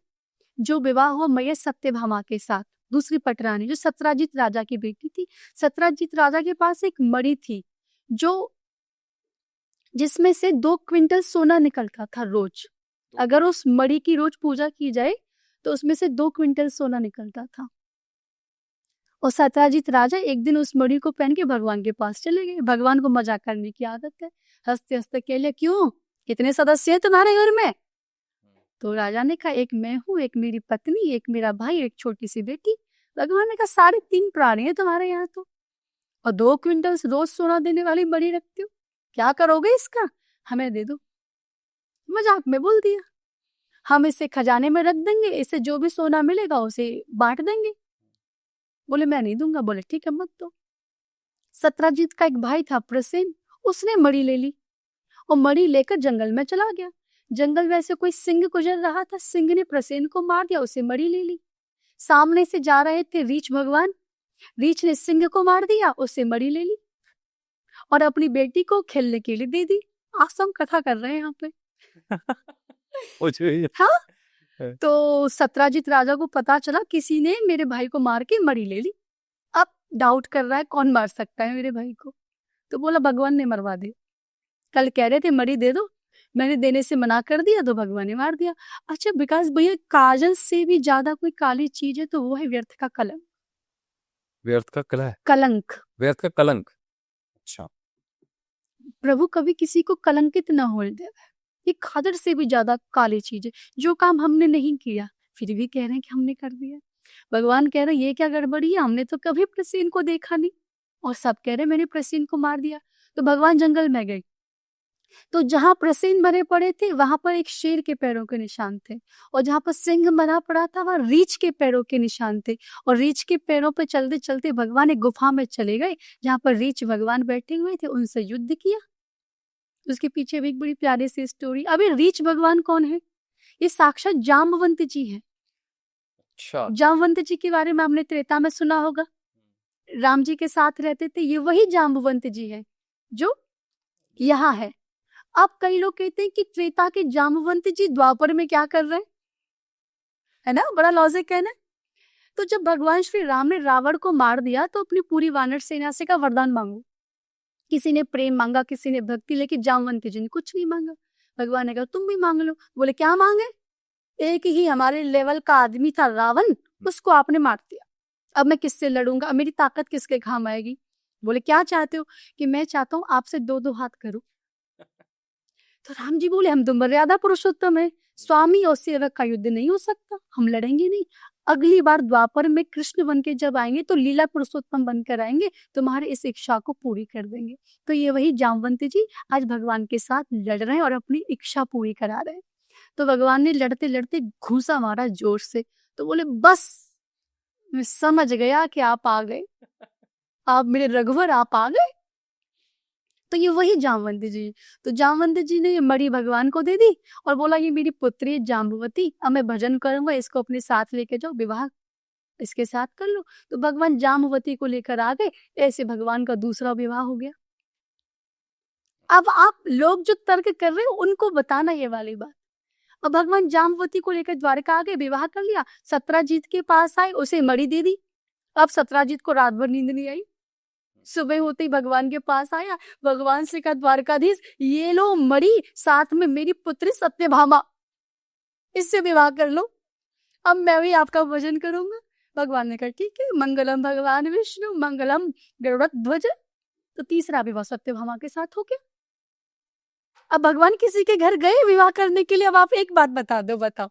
जो विवाह हुआ मैया सत्यभामा के साथ, दूसरी पटरानी जो सत्राजित राजा की बेटी थी। सत्राजित राजा के पास एक मणि थी जो जिसमें से 2 क्विंटल सोना निकलता था रोज। अगर उस मणि की रोज पूजा की जाए तो उसमें से 2 क्विंटल सोना निकलता था। और सत्राजित राजा एक दिन उस मणि को पहन के भगवान के पास चले गए। भगवान को मजाक करने की आदत है, हंसते हंसते कह लिया क्यों, कितने सदस्य हैं तुम्हारे घर में? तो राजा ने कहा एक मैं हूँ, एक मेरी पत्नी, एक मेरा भाई, एक छोटी सी बेटी। भगवान ने कहा 3.5 प्राणी है तुम्हारे यहाँ तो, और 2 क्विंटल रोज सोना देने वाली मणि रखती हो, क्या करोगे इसका? हमें दे दो। मजाक में बोल दिया, हम इसे खजाने में रख देंगे, इससे जो भी सोना मिलेगा उसे बांट देंगे। बोले मैं नहीं दूंगा। बोले ठीक है मत दो। सत्राजित का एक भाई था प्रसेन, उसने मणि ले ली और मणि लेकर जंगल में चला गया। जंगल में से कोई सिंह गुजर रहा था, सिंह ने प्रसेन को मार दिया, उसे मणि ले ली। सामने से जा रहे थे रीछ भगवान, रीछ ने सिंह को मार दिया, उससे मणि ले ली और अपनी बेटी को खेलने के लिए दे दी। आसम कथा कर रहे हैं यहाँ पे। हाँ, तो सत्राजित राजा को पता चला किसी ने मेरे भाई को मार के मणि ले ली। अब डाउट कर रहा है कौन मार सकता है मेरे भाई को, तो बोला भगवान ने मरवा दे। कल कह रहे थे मणि दे दो, मैंने देने से मना कर दिया तो भगवान ने मार दिया। अच्छा विकास भैया, काजल से भी ज्यादा कोई काली चीज है तो वो है व्यर्थ का कलंक। व्यर्थ का कला है, कलंक, व्यर्थ का कलंक। अच्छा, प्रभु कभी किसी को कलंकित न होने दे। ये काजल से भी ज्यादा काली चीज है। जो काम हमने नहीं किया फिर भी कह रहे हैं कि हमने कर दिया। भगवान कह रहे ये क्या गड़बड़ी है, हमने तो कभी प्रसीन को देखा नहीं, और सब कह रहे मैंने प्रसीन को मार दिया। तो भगवान जंगल में गए, तो जहां प्रसीन बने पड़े थे वहां पर एक शेर के पैरों के निशान थे, और जहां पर सिंह बना पड़ा था वहां रीछ के पैरों के निशान थे। और रीछ के पैरों पर चलते चलते भगवान एक गुफा में चले गए जहां पर रीछ भगवान बैठे हुए थे, उनसे युद्ध किया। उसके पीछे भी एक बड़ी प्यारी सी स्टोरी। अभी रीछ भगवान कौन है? ये साक्षात जाम्बवंत जी है। अच्छा, जाम्बवंत जी के बारे में आपने त्रेता में सुना होगा, राम जी के साथ रहते थे। ये वही जाम्बवंत जी है जो यहाँ है। अब कई लोग कहते हैं कि त्रेता के जाम्बवंत जी द्वापर में क्या कर रहे हैं, है ना, बड़ा लॉजिक है ना। तो जब भगवान श्री राम ने रावण को मार दिया तो अपनी पूरी वानर सेना से का वरदान मांगो। किसी ने प्रेम मांगा, किसी ने भक्ति, लेकिन जामवंत जी ने कुछ नहीं मांगा। भगवान ने कहा तुम भी मांग लो। बोले क्या मांगे? एक ही हमारे लेवल का आदमी था रावण, उसको आपने मार दिया, अब मैं किससे लड़ूंगा, अब मेरी ताकत किसके काम आएगी? बोले क्या चाहते हो? कि मैं चाहता हूँ आपसे 2-2 हाथ करूं। तो राम जी बोले हम तो मर्यादा पुरुषोत्तम है, स्वामी और सेवक का युद्ध नहीं हो सकता, हम लड़ेंगे नहीं। अगली बार द्वापर में कृष्ण बन के जब आएंगे तो लीला पुरुषोत्तम बनकर आएंगे, तुम्हारे इस इच्छा को पूरी कर देंगे। तो ये वही जामवंत जी आज भगवान के साथ लड़ रहे हैं और अपनी इच्छा पूरी करा रहे हैं। तो भगवान ने लड़ते लड़ते घूंसा मारा जोर से, तो बोले बस मैं समझ गया कि आप आ गए, आप मेरे रघुवर आप आ गए। तो ये वही जामवंत जी। तो जामवंत जी ने ये मणि भगवान को दे दी और बोला ये मेरी पुत्री जाम्बवती, अब मैं भजन करूंगा, इसको अपने साथ लेके जाओ, विवाह इसके साथ कर लो। तो भगवान जाम्बवती को लेकर आ गए, ऐसे भगवान का दूसरा विवाह हो गया। अब आप लोग जो तर्क कर रहे हो उनको बताना ये वाली बात। अब भगवान जाम्बवती को लेकर द्वारका आ गए, विवाह कर लिया, सत्राजीत के पास आए, उसे मणि दे दी। अब सत्राजीत को रात भर नींद नहीं आई। सुबह होते ही भगवान के पास आया, भगवान से कहा द्वारकाधीश ये लो मणि, साथ में मेरी पुत्री सत्यभामा, इससे विवाह कर लो, अब मैं भी आपका भजन करूंगा। भगवान ने कहा ठीक है, मंगलम भगवान विष्णु मंगलम गरुड़ध्वज। तो तीसरा विवाह सत्यभामा के साथ हो गया। अब भगवान किसी के घर गए विवाह करने के लिए। अब आप एक बात बता दो, बताओ।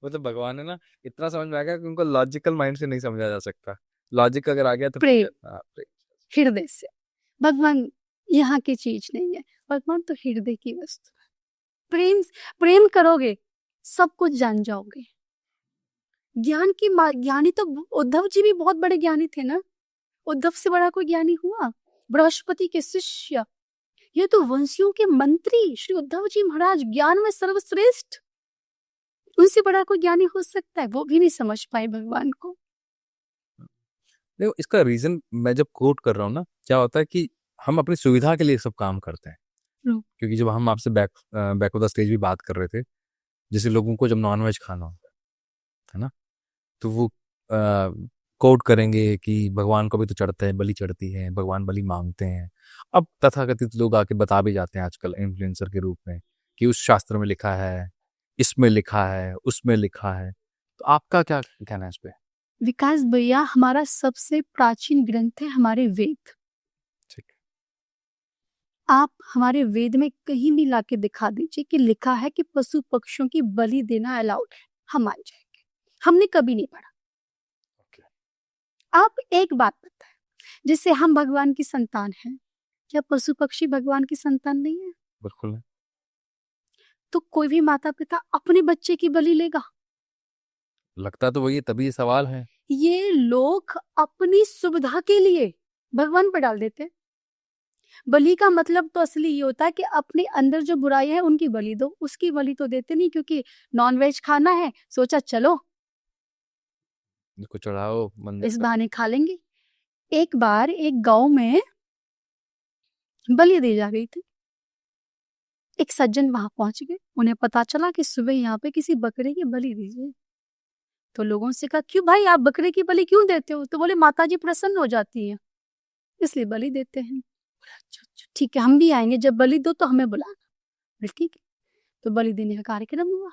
वो तो भगवान है ना, इतना समझ में आ गया कि उनको लॉजिकल माइंड से नहीं समझा जा सकता। लॉजिक अगर आ गया तो प्रेम, प्रेम हृदय से। भगवान यहाँ की चीज नहीं है, भगवान तो हृदय की वस्तु है। प्रेम प्रेम करोगे, सब कुछ जान जाओगे। ज्ञानी तो उद्धव जी भी बहुत बड़े ज्ञानी थे ना। उद्धव से बड़ा कोई ज्ञानी हुआ? बृहस्पति के शिष्य, ये तो वंशियों के मंत्री श्री उद्धव जी महाराज, ज्ञान में सर्वश्रेष्ठ। उनसे बड़ा कोई ज्ञानी हो सकता है? वो भी नहीं समझ पाए भगवान को। देखो, इसका रीजन मैं जब कोट कर रहा हूँ ना, क्या होता है कि हम अपनी सुविधा के लिए सब काम करते हैं। क्योंकि जब हम आपसे बैक ऑफ द स्टेज भी बात कर रहे थे, जैसे लोगों को जब नॉनवेज खाना होता है ना, तो वो कोट करेंगे कि भगवान को भी तो चढ़ते हैं, बलि चढ़ती है, भगवान बलि मांगते हैं। अब तथाकथित लोग आके बता भी जाते हैं आजकल इन्फ्लुएंसर के रूप में कि उस शास्त्र में लिखा है, इसमें लिखा है, उसमें लिखा है। तो आपका क्या कहना है इस पे? विकास भैया, हमारा सबसे प्राचीन ग्रंथ है हमारे वेद। ठीक है। आप हमारे वेद में कहीं भी लाके दिखा दीजिए कि लिखा है कि पशु पक्षियों की बलि देना अलाउड है, हम मान जाएंगे। हमने कभी नहीं पढ़ा। आप एक बात बताएं, जैसे हम भगवान की संतान हैं, क्या पशु पक्षी भगवान की संतान नहीं है? बिल्कुल है। तो कोई भी माता पिता अपने बच्चे की बलि लेगा? लगता तो वही है, तभी ये सवाल है। ये लोग अपनी सुविधा के लिए भगवान पर डाल देते हैं। बलि का मतलब तो असली ये होता है कि अपने अंदर जो बुराई है उनकी बलि दो। उसकी बलि तो देते नहीं, क्योंकि नॉनवेज खाना है, सोचा चलो इसको चढ़ाओ मंदिर इस पे। बहाने खा लेंगे। एक बार एक गांव में बलि दी जा रही थी। एक सज्जन वहां पहुंच गए, उन्हें पता चला कि सुबह यहाँ पे किसी बकरे की बलि दीजिए। तो लोगों से कहा, क्यों भाई आप बकरे की बलि क्यों देते हो? तो बोले, माता जी प्रसन्न हो जाती है इसलिए बलि देते हैं। अच्छा अच्छा, ठीक है, हम भी आएंगे, जब बलि दो तो हमें बुलाना। बोले ठीक है। तो बलि देने का कार्यक्रम हुआ।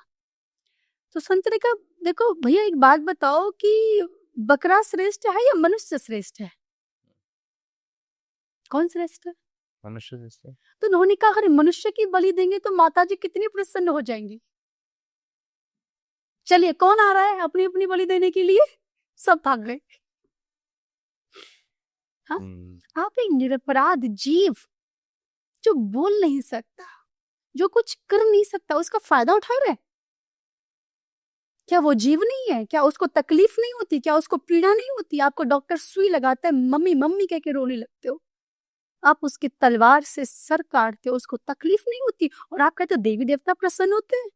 तो संत ने कहा, देखो भैया एक बात बताओ कि बकरा श्रेष्ठ है या मनुष्य श्रेष्ठ है? कौन श्रेष्ठ है? मनुष्य जैसे। तो उन्होंने कहा, अरे मनुष्य की बलि देंगे तो माता जी कितनी प्रसन्न हो जाएंगी। चलिए कौन आ रहा है अपनी अपनी बलि देने के लिए? सब भाग गए। हाँ, आप एक निरपराध जीव जो बोल नहीं सकता, जो कुछ कर नहीं सकता, उसका फायदा उठा रहे हैं। क्या वो जीव नहीं है? क्या उसको तकलीफ नहीं होती? क्या उसको पीड़ा नहीं होती? आपको डॉक्टर सुई लगाता है, मम्मी मम्मी कह के रोने लगते हो। आप उसकी तलवार से सर काटते हो, उसको तकलीफ नहीं होती, और आप कहते हो देवी देवता प्रसन्न होते हैं।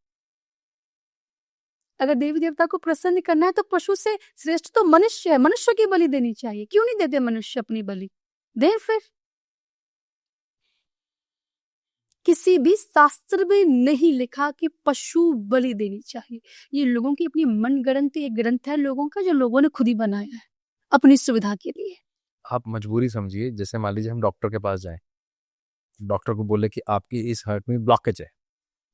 अगर देवी देवता को प्रसन्न करना है तो पशु से श्रेष्ठ तो मनुष्य है, मनुष्य की बलि देनी चाहिए। क्यों नहीं देते मनुष्य अपनी बलि? दे फिर। किसी भी शास्त्र में नहीं लिखा कि पशु बलि देनी चाहिए। ये लोगों की अपनी मनगढ़ंत एक ग्रंथ है लोगों का, जो लोगों ने खुद ही बनाया है अपनी सुविधा के लिए। आप मजबूरी समझिए, जैसे मान लीजिए हम डॉक्टर के पास जाएं, डॉक्टर को बोले कि आपकी इस हार्ट में ब्लॉकेज है,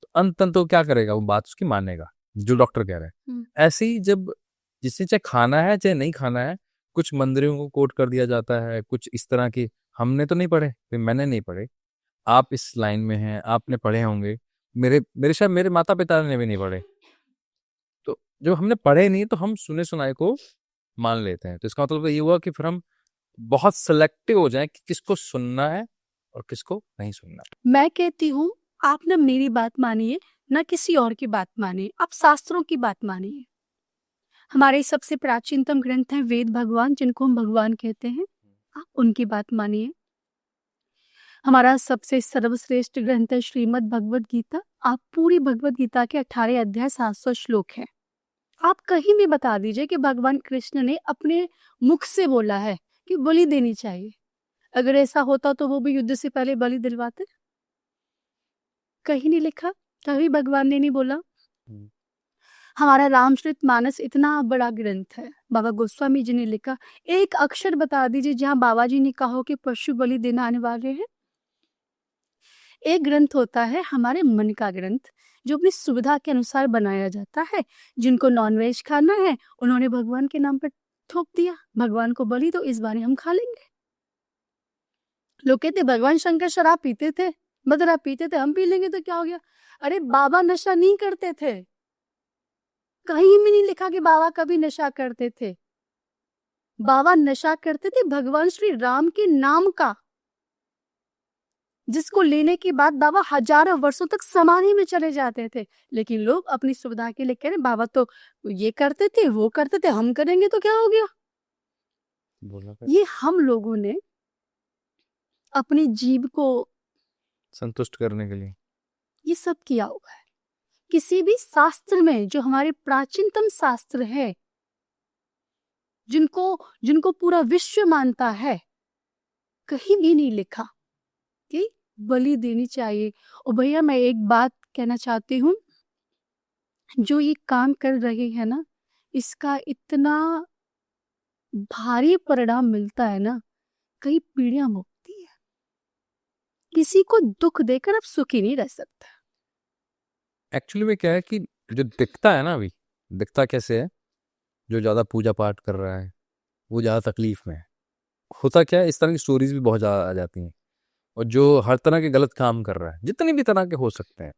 तो अंत तो क्या करेगा? वो बात उसकी मानेगा जो डॉक्टर कह रहे हैं। ऐसे ही जब जिसे चाहे खाना है चाहे नहीं खाना है, कुछ मंदिरों को कोट कर दिया जाता है, कुछ इस तरह की। हमने तो नहीं पढ़े, फिर मैंने नहीं पढ़े, आप इस लाइन में हैं, आपने पढ़े होंगे, मेरे मेरे शायद मेरे माता पिता ने भी नहीं पढ़े। तो जब हमने पढ़े नहीं तो हम सुने सुनाए को मान लेते हैं। तो इसका मतलब ये हुआ कि फिर हम बहुत सिलेक्टिव हो जाएं कि किसको सुनना है और किसको नहीं सुनना। मैं कहती हूँ आप ना मेरी बात मानिए, ना किसी और की बात मानिए, आप शास्त्रों की बात मानिए। हमारे सबसे प्राचीनतम ग्रंथ है वेद भगवान, जिनको हम भगवान कहते हैं, आप उनकी बात मानिए। हमारा सबसे सर्वश्रेष्ठ ग्रंथ है श्रीमद् भगवद गीता। आप पूरी भगवद गीता के 18 अध्याय 700 श्लोक हैं। आप कहीं भी बता दीजिए कि भगवान कृष्ण ने अपने मुख से बोला है कि बलि देनी चाहिए। अगर ऐसा होता तो वो भी युद्ध से पहले बलि दिलवाते? कहीं नहीं लिखा, कभी भगवान ने नहीं बोला। हमारा रामचरित मानस इतना बड़ा ग्रंथ है, बाबा गोस्वामी जी ने लिखा। एक अक्षर बता दीजिए जहां बाबा जी ने कहा कि पशु बलि देना अनिवार्य है। एक ग्रंथ होता है हमारे मन का ग्रंथ, जो अपनी सुविधा के अनुसार बनाया जाता है। जिनको नॉनवेज खाना है उन्होंने भगवान के नाम पर थोप दिया, भगवान को बलि दो, इस बार हम खा लेंगे। लोग कहते भगवान शंकर शराब पीते थे, मदरा पीते थे, हम पी लेंगे तो क्या हो गया? अरे बाबा नशा नहीं करते थे, कहीं भी नहीं लिखा कि बाबा कभी नशा करते थे। बाबा नशा करते थे भगवान श्री राम के नाम का। जिसको लेने के बाद बाबा हजारों वर्षों तक समाधि में चले जाते थे, लेकिन लोग अपनी सुविधा के लिए कह रहे बाबा तो ये करते थे, वो करते थे, हम करेंगे तो क्या हो गया। ये हम लोगों ने अपनी जीभ को संतुष्ट करने के लिए ये सब किया हुआ है। किसी भी शास्त्र में, जो हमारे प्राचीनतम शास्त्र है, जिनको पूरा विश्व मानता है, कहीं भी नहीं लिखा कि बलि देनी चाहिए। और भैया मैं एक बात कहना चाहती हूँ, जो ये काम कर रहे हैं ना, इसका इतना भारी परिणाम मिलता है ना, कई पीढ़ियां मुक्ति है। किसी को दुख देकर अब सुखी नहीं रह सकता। एक्चुअली में क्या है कि जो दिखता है ना, अभी दिखता कैसे है, जो ज़्यादा पूजा पाठ कर रहा है वो ज़्यादा तकलीफ में है। होता क्या है, इस तरह की स्टोरीज भी बहुत ज़्यादा आ जाती हैं। और जो हर तरह के गलत काम कर रहा है, जितने भी तरह के हो सकते हैं,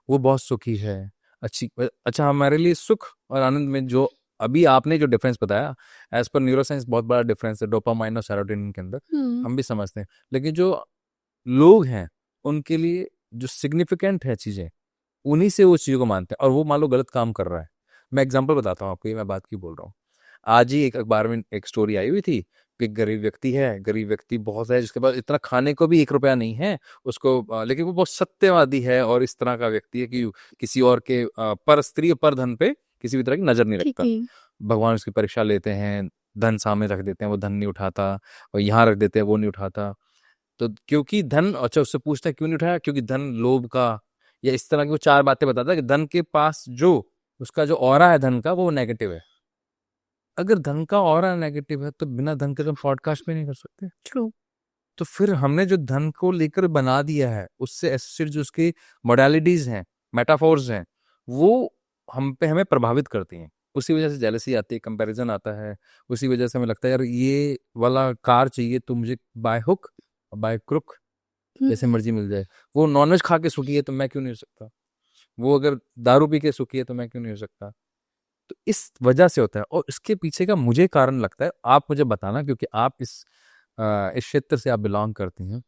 वो बहुत सुखी है, अच्छी। अच्छा, हमारे लिए सुख और आनंद में जो अभी आपने जो डिफरेंस बताया, एज पर न्यूरोसाइंस बहुत बड़ा डिफरेंस है डोपामाइन और सेरोटोनिन के अंदर, हम भी समझते हैं। लेकिन जो लोग हैं उनके लिए जो सिग्निफिकेंट है चीज़ें, उन्हीं से वो चीज़ों को मानते हैं। और वो मान लो गलत काम कर रहा है। मैं एग्जाम्पल बताता हूँ आपको, ये मैं बात की बोल रहा हूँ। आज ही एक अखबार में एक स्टोरी आई हुई थी कि गरीब व्यक्ति है, गरीब व्यक्ति बहुत है, जिसके पास इतना खाने को भी 1 रुपया नहीं है उसको, लेकिन वो बहुत सत्यवादी है और इस तरह का व्यक्ति है कि किसी और के पर स्त्री पर धन पे किसी भी तरह की नजर नहीं रखता। भगवान उसकी परीक्षा लेते हैं, धन सामने रख देते हैं, वो धन नहीं उठाता, और यहाँ रख देते हैं, वो नहीं उठाता। तो क्योंकि धन, अच्छा उससे पूछता है क्यों नहीं उठाया, क्योंकि धन लोभ का, या इस तरह की वो 4 बातें बताता है कि धन के पास जो उसका जो ऑरा है धन का, वो नेगेटिव है। अगर धन का ऑरा नेगेटिव है तो बिना धन के तो पॉडकास्ट भी नहीं कर सकते। ट्रू। तो फिर हमने जो धन को लेकर बना दिया है, उससे एसोसिएट जो उसकी मोडालिटीज हैं, मेटाफोर्स हैं, वो हम पे हमें प्रभावित करती हैं। उसी वजह से जेलसी आती है, कंपैरिजन आता है। उसी वजह से हमें लगता है यार ये वाला कार चाहिए तो मुझे बाय हुक बाय क्रुक जैसे मर्जी मिल जाए। वो नॉनवेज खा के सुखी है तो मैं क्यों नहीं हो सकता, वो अगर दारू पी के सुखी है तो मैं क्यों नहीं हो सकता। तो इस वजह से होता है। और इसके पीछे का मुझे कारण लगता है, आप मुझे बताना, क्योंकि आप इस क्षेत्र से आप बिलोंग करती हैं।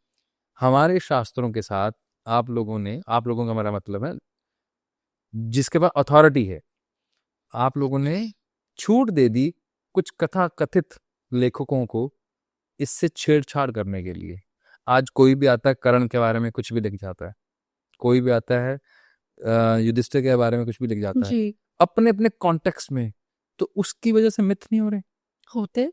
हमारे शास्त्रों के साथ आप लोगों का मेरा मतलब है जिसके पास अथॉरिटी है, आप लोगों ने छूट दे दी कुछ कथा कथित लेखकों को इससे छेड़छाड़ करने के लिए। आज कोई भी आता है कर्ण के बारे में कुछ भी लिख जाता है, कोई भी आता है युधिष्ठिर के बारे में कुछ भी लिख जाता है अपने अपने कॉन्टेक्स्ट में। तो उसकी वजह से मिथ नहीं हो रहे होते।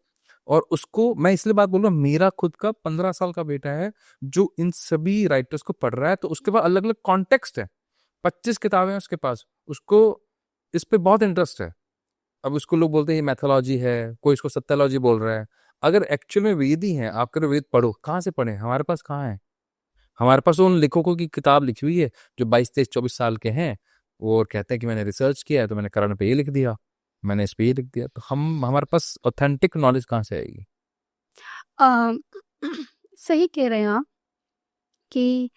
और उसको मैं इसलिए बात बोल रहा हूँ, मेरा खुद का 15 साल का बेटा है जो इन सभी राइटर्स को पढ़ रहा है, तो उसके पास अलग अलग कॉन्टेक्स्ट है, 25 किताबें हैं उसके पास, उसको इस पे बहुत इंटरेस्ट है। अब उसको लोग बोलते हैं ये मैथोलॉजी है, कोई इसको सत्योलॉजी बोल रहा है। अगर एक्चुअल में वेद ही है, आप करो वेद पढ़ो, कहाँ से पढ़े, हमारे पास कहाँ है। हमारे पास उन लेखकों की किताब लिखी हुई है जो 22, 23, 24 साल के हैं, वो कहते हैं कि मैंने रिसर्च किया है तो मैंने कर्ण पे ये लिख दिया, मैंने इस पे ये लिख दिया। तो हमारे पास ऑथेंटिक नॉलेज कहाँ से आएगी। सही कह रहे हैं आप कि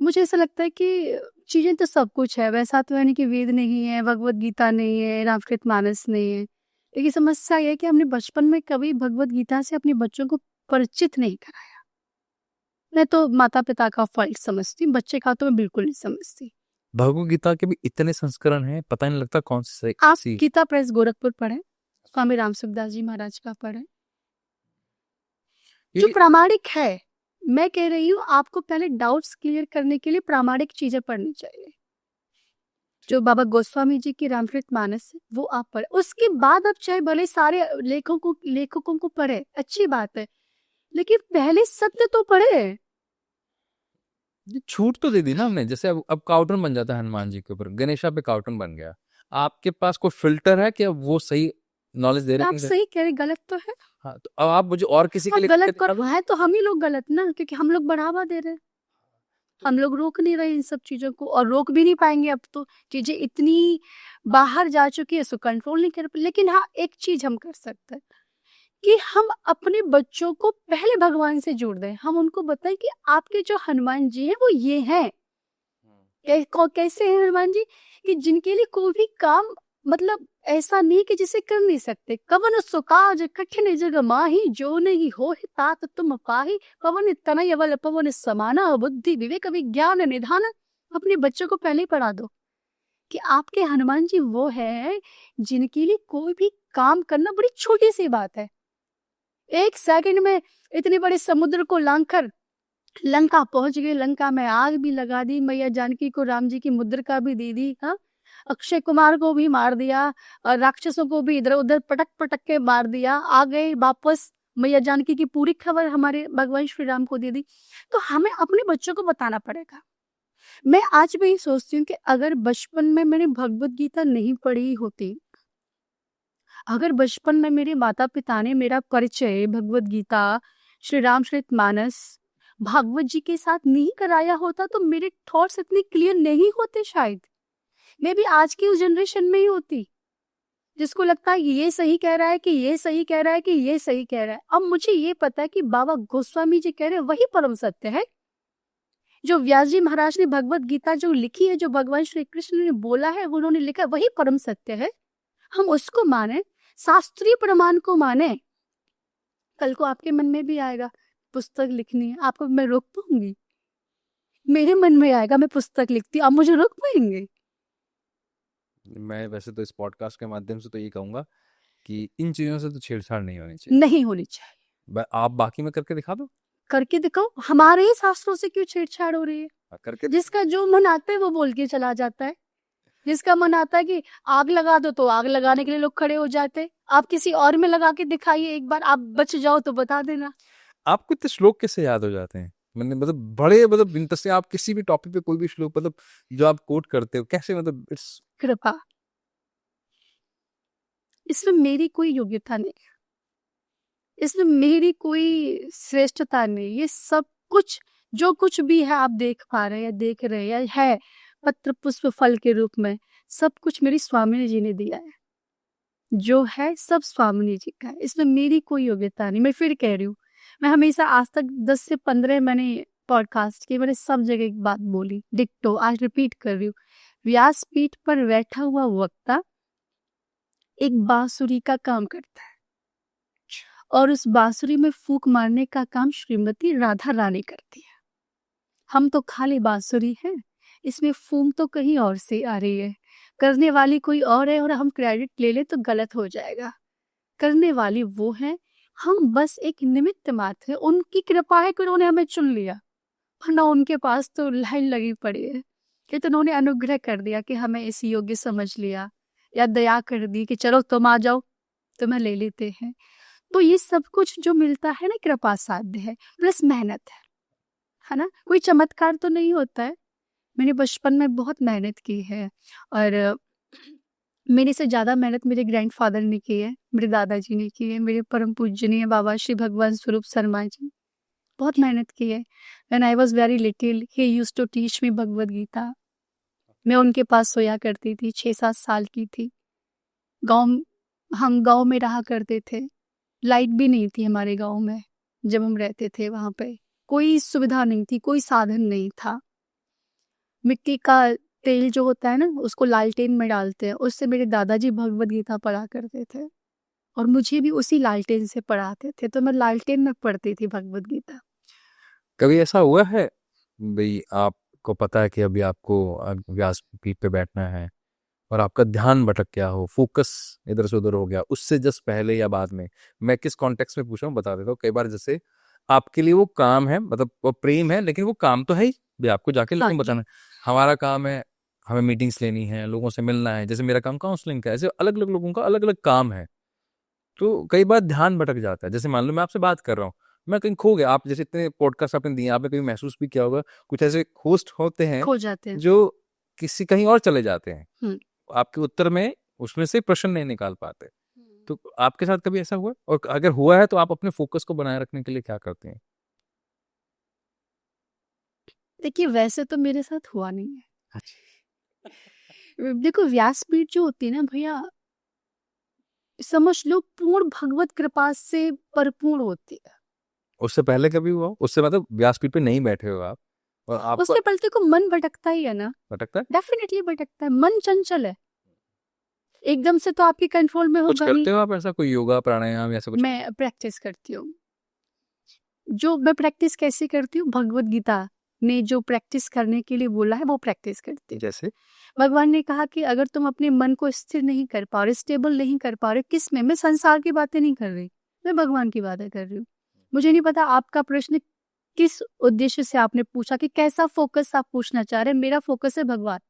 मुझे ऐसा लगता है कि चीज़ें तो सब कुछ है, वैसा तो है नहीं कि वेद नहीं है, भगवत गीता नहीं है, रामचरितमानस नहीं है। लेकिन समस्या यह है कि हमने बचपन में कभी भगवत गीता से अपने बच्चों को परिचित नहीं कराया। मैं तो माता पिता का फॉल्ट समझती, बच्चे का तो मैं बिल्कुल नहीं समझती। भगवत गीता के भी इतने संस्करण हैं, पता नहीं लगता कौन से। आप गीता प्रेस गोरखपुर पढ़े, स्वामी राम सुखदास जी महाराज का पढ़े, जो प्रामाणिक है। मैं कह रही हूँ आपको पहले डाउट्स क्लियर करने के लिए प्रामाणिक चीजें पढ़नी चाहिए। जो बाबा गोस्वामी जी की रामचरितमानस है वो आप पढ़े, उसके बाद आप चाहे भले सारे लेखकों को पढ़े, अच्छी बात है, लेकिन पहले सत्य तो पढ़े। छूट तो दे दी ना हमने। जैसे अब कार्टून बन जाता है हनुमान जी के ऊपर, गणेशा पे कार्टून बन गया। आपके पास कोई फिल्टर है कि वो सही नॉलेज दे रहे हैं? आप सही कह रहे, गलत तो है। हाँ, तो अब आप मुझे और किसी के लिए गलत कर रहा है तो हम ही लोग गलत ना, क्योंकि हम लोग बढ़ावा दे रहे हैं, हम लोग रोक नहीं रहे इन सब चीजों को, और रोक भी नहीं पाएंगे। अब तो चीजें इतनी बाहर जा चुकी है, इसको कंट्रोल नहीं कर। लेकिन हाँ, एक चीज हम कर सकते हैं कि हम अपने बच्चों को पहले भगवान से जोड़ दें। हम उनको बताएं कि आपके जो हनुमान जी हैं वो ये हैं। कैसे हैं हनुमान जी, कि जिनके लिए कोई भी काम मतलब ऐसा नहीं कि जिसे कर नहीं सकते। कवन सो काज कठिन जग माही, जो नहीं हो तात तुम पाही, पवन तनय बल पवन समाना, बुद्धि विवेक विज्ञान निधान। अपने बच्चों को पहले ही पढ़ा दो कि आपके हनुमान जी वो है जिनके लिए कोई भी काम करना बड़ी छोटी सी बात है। 1 सेकंड में इतने बड़े समुद्र को लांघकर लंका पहुंच गए, लंका में आग भी लगा दी, मैया जानकी को राम जी की मुद्रिका भी दे दी। हाँ, अक्षय कुमार को भी मार दिया और राक्षसों को भी इधर उधर पटक पटक के मार दिया, आ गए वापस। मैया जानकी की पूरी खबर हमारे भगवान श्री राम को दे दी। तो हमें अपने बच्चों को बताना पड़ेगा। मैं आज भी सोचती हूँ कि अगर बचपन में मैंने भगवत गीता नहीं पढ़ी होती, अगर बचपन में मेरे माता पिता ने मेरा परिचय भगवत गीता, श्री रामचरितमानस, भागवत जी के साथ नहीं कराया होता, तो मेरे थॉट्स इतने क्लियर नहीं होते। शायद मैं भी आज की उस जनरेशन में ही होती जिसको लगता है कि ये सही कह रहा है, कि ये सही कह रहा है, कि ये सही कह रहा है। अब मुझे ये पता है कि बाबा गोस्वामी जी कह रहे हैं वही परम सत्य है। जो व्यास जी महाराज ने भगवत गीता जो लिखी है, जो भगवान श्री कृष्ण ने बोला है, उन्होंने लिखा, वही परम सत्य है। हम उसको माने, शास्त्रीय प्रमाण को माने। कल को आपके मन में भी आएगा पुस्तक लिखनी है, आपको मैं रोक पाऊंगी? मेरे मन में आएगा मैं पुस्तक लिखती, आप मुझे रोक पाएंगे? मैं वैसे तो इस पॉडकास्ट के माध्यम से तो ये कहूंगा कि इन चीजों से तो छेड़छाड़ नहीं होनी चाहिए। नहीं होनी चाहिए। आप बाकी में करके दिखा दो, करके दिखाओ। हमारे ही शास्त्रों से क्यों छेड़छाड़ हो रही है? करके जिसका जो मन आता है वो बोल के चला जाता है। जिसका मन आता है कि आग लगा दो, तो आग लगाने के लिए लोग खड़े हो जाते। आप किसी और में लगा के दिखाइए एक बार, आप बच जाओ तो बता देना। आपको इतने श्लोक कैसे याद हो जाते हैं? मैंने मतलब बड़े मतलब इंटरेस्ट से आप किसी भी टॉपिक पे कोई भी श्लोक मतलब जो आप कोट करते हो कैसे, मतलब इट्स कृपा। इसमें मेरी कोई योग्यता नहीं, इसमें मेरी कोई श्रेष्ठता नहीं। ये सब कुछ जो कुछ भी है आप देख पा रहे हैं या देख रहे हैं या है पत्र पुष्प फल के रूप में, सब कुछ मेरी स्वामिनी जी ने दिया है। जो है सब स्वामिनी जी का है, इसमें मेरी कोई योग्यता नहीं। मैं फिर कह रही हूँ, मैं हमेशा आज तक 10 से 15 मैंने पॉडकास्ट किए, मैंने सब जगह एक बात बोली, डिक्टो आज रिपीट कर रही हूँ। व्यासपीठ पर बैठा हुआ वक्ता एक बांसुरी का काम करता है और उस बांसुरी में फूंक मारने का काम श्रीमती राधा रानी करती है। हम तो खाली बांसुरी हैं, इसमें फूंक तो कहीं और से आ रही है। करने वाली कोई और है और हम क्रेडिट ले ले तो गलत हो जाएगा। करने वाली वो है, हम बस एक निमित्त मात्र है। उनकी कृपा है कि उन्होंने हमें चुन लिया, वरना उनके पास तो लाइन लगी पड़ी है कि तो उन्होंने अनुग्रह कर दिया कि हमें इस योग्य समझ लिया, या दया कर दी कि चलो तुम आ जाओ, तुम्हें ले लेते हैं। तो ये सब कुछ जो मिलता है ना, कृपा साध्य है प्लस मेहनत है ना। कोई चमत्कार तो नहीं होता है। मैंने बचपन में बहुत मेहनत की है और मेरे से ज़्यादा मेहनत मेरे ग्रैंडफादर ने की है, मेरे दादाजी ने की है, मेरे परम पूजनीय बाबा श्री भगवान स्वरूप शर्मा जी बहुत मेहनत की है। When I was very little he used to teach me Bhagavad Gita. मैं उनके पास सोया करती थी, 6-7 साल की थी। हम गांव में रहा करते थे, लाइट भी नहीं थी हमारे गांव में जब हम रहते थे। वहाँ पे कोई सुविधा नहीं थी, कोई साधन नहीं था। मिट्टी का तेल जो होता है ना, उसको लालटेन में डालते हैं, उससे मेरे दादाजी भगवद गीता पढ़ा करते थे और मुझे भी उसी लालटेन से पढ़ाते थे, तो मैं लालटेन में पढ़ती थी भगवद गीता। कभी ऐसा हुआ है भाई आपको पता है कि अभी आपको व्यासपीठ पे बैठना है और आपका ध्यान भटक गया हो, फोकस इधर से उधर हो गया, उससे जस्ट पहले या बाद में? मैं किस कॉन्टेक्स्ट में पूछ रहा हूँ बता देता हूँ। कई बार जैसे आपके लिए वो काम है, मतलब वो प्रेम है, लेकिन वो काम तो है ही भी आपको जाके लोगों को बताना है। हमारा काम है, हमें मीटिंग्स लेनी है, लोगों से मिलना है। जैसे मेरा काम काउंसलिंग का है, ऐसे अलग अलग लोगों का अलग अलग काम है। तो कई बार ध्यान भटक जाता है। जैसे मान लो मैं आपसे बात कर रहा हूँ, मैं कहीं खो गया। आप जैसे इतने पॉडकास्ट आपने दिए, आपने कभी महसूस भी किया होगा कुछ ऐसे होस्ट होते हैं खो जाते हैं जो किसी कहीं और चले जाते हैं, आपके उत्तर में उसमें से प्रश्न नहीं निकाल पाते। तो आपके साथ कभी ऐसा हुआ? और अगर हुआ है तो आप अपने फोकस को बनाए रखने के लिए क्या करते हैं? देखिए, वैसे तो मेरे साथ हुआ नहीं है। देखो, व्यासपीठ जो होती है ना भैया, समझ लो पूर्ण भगवत कृपा से परिपूर्ण होती है। उससे पहले कभी हुआ? उससे मतलब व्यासपीठ पे नहीं बैठे हो आप और आपको उसके पहले को मन भटकता ही है ना, भटकता है? डेफिनेटली भटकता है। मन चंचल है, एकदम से तो आपके कंट्रोल में कुछ होगा नहीं। करते हो आप ऐसा, कोई योगा प्राणायाम ऐसा कुछ? मैं प्रैक्टिस करती हूँ। जो मैं प्रैक्टिस कैसे करती हूँ, भगवत गीता ने जो प्रैक्टिस करने के लिए बोला है वो प्रैक्टिस करती हूँ। जैसे भगवान ने कहा कि अगर तुम अपने मन को स्थिर नहीं कर पा रहे, स्टेबल नहीं कर पा रहे, किस में, मैं संसार की बातें नहीं कर रही, मैं भगवान की बातें कर रही हूँ। मुझे नहीं पता आपका प्रश्न किस उद्देश्य से आपने पूछा, कि कैसा फोकस आप पूछना चाह रहे हैं। मेरा फोकस है भगवान।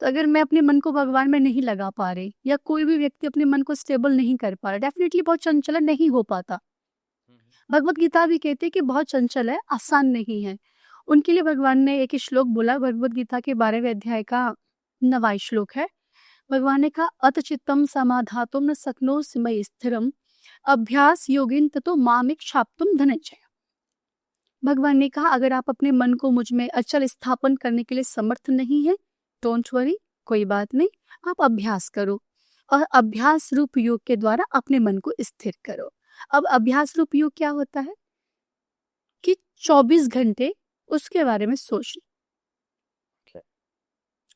तो अगर मैं अपने मन को भगवान में नहीं लगा पा रही, या कोई भी व्यक्ति अपने मन को स्टेबल नहीं कर पा रहा, डेफिनेटली बहुत चंचल नहीं हो पाता। भगवत गीता भी कहती है कि बहुत चंचल है, आसान नहीं है। उनके लिए भगवान ने एक श्लोक बोला, भगवत गीता के 12वें अध्याय का 9वां श्लोक है। भगवान ने कहा, अत चित्तम समाधातुम न शक्नोसि मयि स्थिरम अभ्यास योगिन ततो मामिक क्षाप्तुम धनंजय। भगवान ने कहा, अगर आप अपने मन को मुझ में अचल स्थापन करने के लिए समर्थ नहीं है, डोंट वरी, कोई बात नहीं, आप अभ्यास करो और अभ्यास रूप योग के द्वारा अपने मन को स्थिर करो। अब अभ्यास रूप योग क्या होता है कि 24 घंटे उसके बारे में सोचना,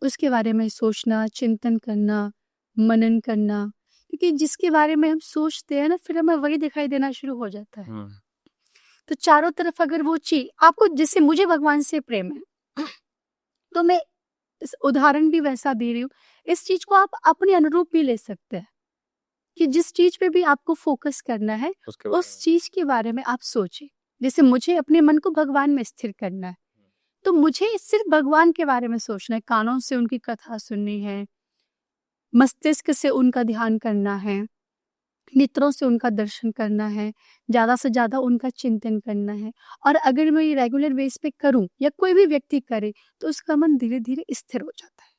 उसके बारे में सोचना, चिंतन करना, मनन करना, क्योंकि जिसके बारे में हम सोचते हैं ना, फिर हमें वही दिखाई देना शुरू हो जाता है। तो चारों तरफ अगर वो चीज आपको, जैसे मुझे भगवान से प्रेम है, तो मैं इस उदाहरण भी वैसा दे रही हूँ। इस चीज को आप अपने अनुरूप भी ले सकते हैं कि जिस चीज पे भी आपको फोकस करना है, उस चीज के बारे में आप सोचें। जैसे मुझे अपने मन को भगवान में स्थिर करना है, तो मुझे सिर्फ भगवान के बारे में सोचना है, कानों से उनकी कथा सुननी है, मस्तिष्क से उनका ध्यान करना है, नेत्रों से उनका दर्शन करना है, ज्यादा से ज्यादा उनका चिंतन करना है। और अगर मैं ये रेगुलर बेस पे करूं या कोई भी व्यक्ति करे, तो उसका मन धीरे धीरे स्थिर हो जाता है।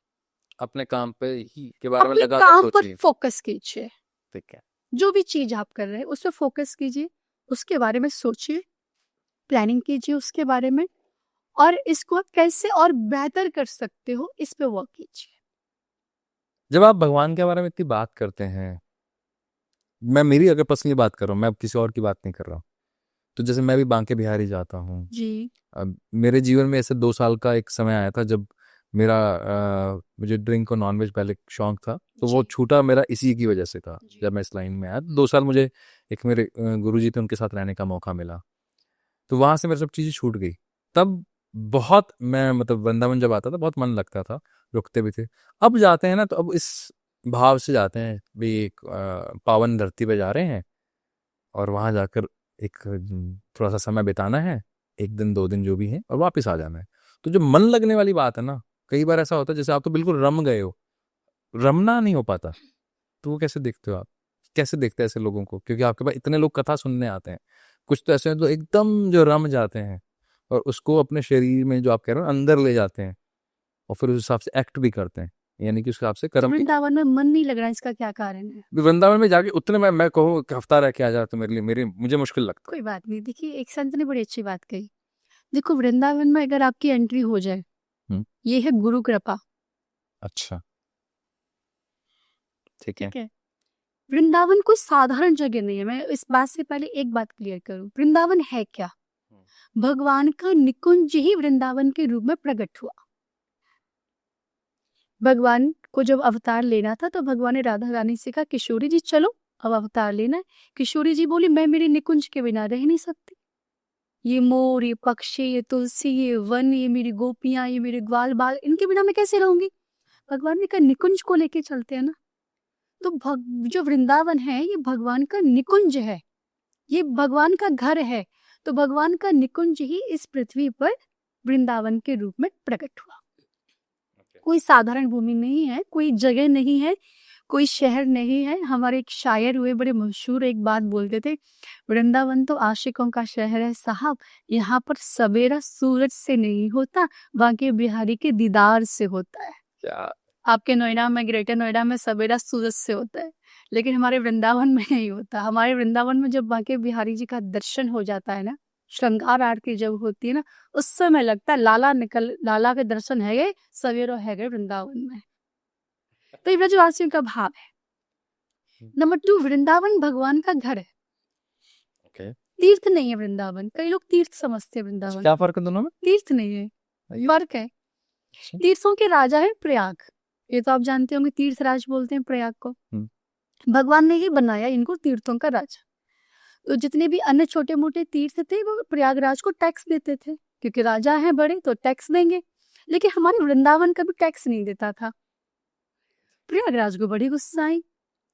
अपने काम पे ही के बारे में अपने लगातार काम पर सोचिए। फोकस कीजिए, ठीक है। जो भी चीज आप कर रहे हैं उस पर फोकस कीजिए, उसके बारे में सोचिए, प्लानिंग कीजिए उसके बारे में, और इसको आप कैसे और बेहतर कर सकते हो इस पे वर्क कीजिए। जब आप भगवान के बारे में इतनी बात करते हैं, मैं मेरी अगर पर्सनली बात कर रहा हूँ, मैं अब किसी और की बात नहीं कर रहा हूँ, तो जैसे मैं भी बांके बिहारी जाता हूँ जी। अब मेरे जीवन में ऐसे 2 साल का एक समय आया था जब मेरा मुझे ड्रिंक और नॉनवेज पहले शौक था, तो वो छूटा मेरा इसी की वजह से था। जब मैं इस लाइन में आया 2 साल मुझे एक मेरे गुरुजी थे, उनके साथ रहने का मौका मिला, तो वहां से मेरी सब चीजें छूट गई। तब बहुत मैं मतलब वृंदावन जब आता था बहुत मन लगता था, रुकते भी थे। अब जाते हैं ना तो अब इस भाव से जाते हैं भी, एक पावन धरती पे जा रहे हैं और वहां जाकर एक थोड़ा सा समय बिताना है, 1 दिन 2 दिन जो भी है, और वापस आ जाना है। तो जो मन लगने वाली बात है ना, कई बार ऐसा होता है जैसे आप तो बिल्कुल रम गए हो, रमना नहीं हो पाता। तो वो कैसे देखते हो आप, कैसे देखते हैं ऐसे लोगों को? क्योंकि आपके पास इतने लोग कथा सुनने आते हैं, कुछ तो ऐसे हैं तो एकदम जो रम जाते हैं और उसको अपने शरीर में जो आप कह रहे हो अंदर ले जाते हैं और फिर उस हिसाब से एक्ट भी करते हैं, यानी कि उस हिसाब से तो कर्म। वृंदावन में मन नहीं लग रहा, इसका क्या कारण है? वृंदावन में जाके उतने मैं कहूँ कि हफ्ता रह के आ जाए तो मेरे लिए मुझे मुश्किल लगता कोई बात नहीं। देखिए, एक संत ने बड़ी अच्छी बात कही। देखो, वृंदावन में अगर आपकी एंट्री हो जाए, ये है गुरु कृपा। अच्छा, ठीक है। वृंदावन कोई साधारण जगह नहीं है। मैं इस बात से पहले एक बात क्लियर करूं, वृंदावन है क्या? भगवान का निकुंज ही वृंदावन के रूप में प्रकट हुआ। भगवान को जब अवतार लेना था तो भगवान ने राधा रानी से कहा, किशोरी जी चलो अब अवतार लेना है। किशोरी जी बोली, मैं मेरे निकुंज के बिना रह नहीं सकती। ये मोर, ये पक्षी, ये तुलसी, ये वन, ये मेरी गोपियां, ये मेरे ग्वाल बाल, इनके बिना मैं कैसे रहूंगी? भगवान ने कहा, निकुंज को लेके चलते हैं ना। तो जो वृंदावन है ये भगवान का निकुंज है, ये भगवान का घर है। तो भगवान का निकुंज ही इस पृथ्वी पर वृंदावन के रूप में प्रकट हुआ। कोई साधारण भूमि नहीं है, कोई जगह नहीं है, कोई शहर नहीं है। हमारे एक शायर हुए बड़े मशहूर, एक बात बोलते थे, वृंदावन तो आशिकों का शहर है साहब, यहाँ पर सवेरा सूरज से नहीं होता, बांके बिहारी के दीदार से होता है। क्या आपके नोएडा में, ग्रेटर नोएडा में सवेरा सूरज से होता है, लेकिन हमारे वृंदावन में नहीं होता। हमारे वृंदावन में जब बांके बिहारी जी का दर्शन हो जाता है ना, श्रृंगार आरती जब होती है ना, उस समय लगता है लाला के दर्शन है गए, सवेरो है गए वृंदावन में। तो ये ब्रजवासियों का भाव है। नंबर 2, वृंदावन भगवान का घर है, तीर्थ नहीं है वृंदावन। कई लोग तीर्थ समझते हैं वृंदावन। क्या फर्क है दोनों में? तीर्थ नहीं है, फर्क है। तीर्थों के राजा है प्रयाग, ये तो आप जानते होंगे, तीर्थराज बोलते हैं प्रयाग को। हम्म। भगवान ने ही बनाया इनको तीर्थों का राजा। तो जितने भी अन्य छोटे मोटे तीर्थ थे वो प्रयागराज को टैक्स देते थे, क्योंकि राजा हैं बड़े तो टैक्स देंगे। लेकिन हमारे वृंदावन कभी टैक्स नहीं देता था। प्रयागराज को बड़ी गुस्सा आई,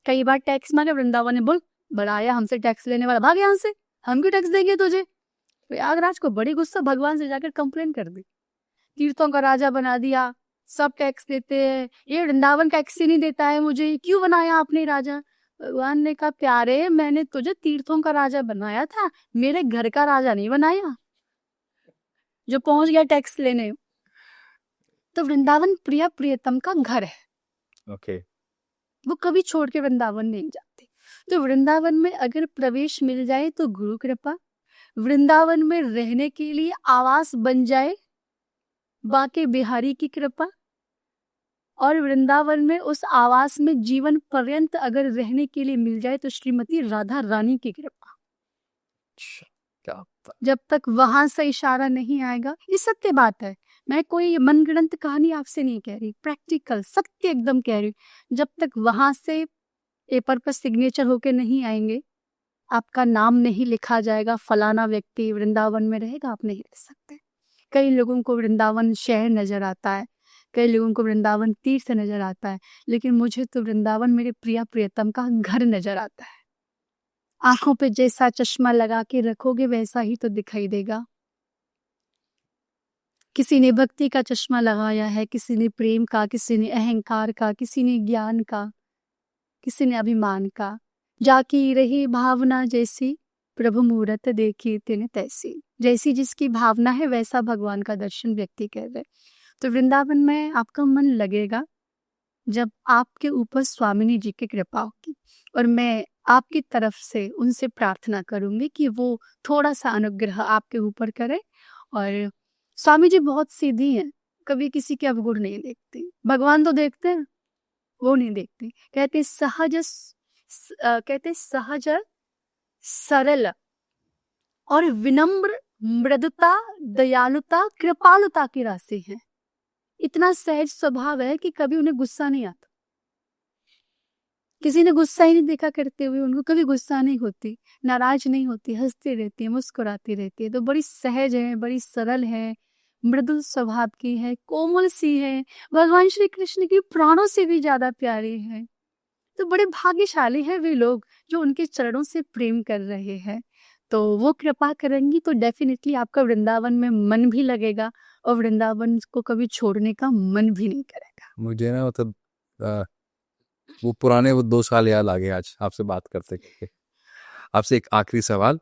कई बार टैक्स मांगे, वृंदावन ने बोल बढ़ाया, हमसे टैक्स लेने वाला भाग यहाँ से, हम क्यों टैक्स देंगे तुझे। प्रयागराज को बड़ी गुस्सा, भगवान से जाकर कंप्लेन कर दी, तीर्थों का राजा बना दिया, सब टैक्स देते हैं, ये वृंदावन टैक्स ही नहीं देता है, मुझे क्यों बनाया आपने राजा। भगवान ने कहा प्यारे, मैंने तुझे तीर्थों का राजा बनाया था, मेरे घर का राजा नहीं बनाया जो पहुंच गया टैक्स लेने। तो वृंदावन प्रिय प्रियतम का घर है। ओके। वो कभी छोड़ के वृंदावन नहीं जाते। तो वृंदावन में अगर प्रवेश मिल जाए तो गुरु कृपा, वृंदावन में रहने के लिए आवास बन जाए बाके बिहारी की कृपा, और वृंदावन में उस आवास में जीवन पर्यंत अगर रहने के लिए मिल जाए तो श्रीमती राधा रानी की कृपा। क्या जब तक वहां से इशारा नहीं आएगा, ये सत्य बात है, मैं कोई मनगढ़ंत कहानी आपसे नहीं कह रही, प्रैक्टिकल सत्य एकदम कह रही हूँ। जब तक वहां से पेपर पर सिग्नेचर होके नहीं आएंगे, आपका नाम नहीं लिखा जाएगा, फलाना व्यक्ति वृंदावन में रहेगा, आप नहीं रह सकते। कई लोगों को वृंदावन शहर नजर आता है, कई लोगों को वृंदावन तीर्थ नजर आता है, लेकिन मुझे तो वृंदावन मेरे प्रिया प्रियतम का घर नजर आता है। आंखों पे जैसा चश्मा लगा के रखोगे वैसा ही तो दिखाई देगा। किसी ने भक्ति का चश्मा लगाया है, किसी ने प्रेम का, किसी ने अहंकार का, किसी ने ज्ञान का, किसी ने अभिमान का। जाकी रही भावना जैसी, प्रभु मूरत देखी तिन तैसी। जैसी जिसकी भावना है वैसा भगवान का दर्शन व्यक्ति कर रहे। तो वृंदावन में आपका मन लगेगा जब आपके ऊपर स्वामिनी जी की कृपा होगी। और मैं आपकी तरफ से उनसे प्रार्थना करूंगी कि वो थोड़ा सा अनुग्रह आपके ऊपर करे। और स्वामी जी बहुत सीधी हैं, कभी किसी के अवगुण नहीं देखती। भगवान तो देखते हैं, वो नहीं देखती। कहते सहज सरल और विनम्र, मृदुता, दयालुता, कृपालुता की राशि है। इतना सहज स्वभाव है कि कभी उन्हें गुस्सा नहीं आता। किसी ने गुस्सा ही नहीं देखा करते हुए, उनको कभी गुस्सा नहीं होती, नाराज नहीं होती, हंसती रहती है, मुस्कुराती रहती है। तो बड़ी सहज है, बड़ी सरल है, मृदुल स्वभाव की है, कोमल सी है, भगवान श्री कृष्ण की प्राणों से भी ज्यादा प्यारी है। तो बड़े भाग्यशाली हैं वे लोग जो उनके चरणों से प्रेम कर रहे हैं। तो वो कृपा करेंगी तो डेफिनेटली आपका वृंदावन में मन भी लगेगा और वृंदावन को कभी छोड़ने का मन भी नहीं करेगा। मुझे ना मतलब वो पुराने वो 2 साल याद आ गए आज आपसे बात करते करते। आपसे एक आखिरी सवाल,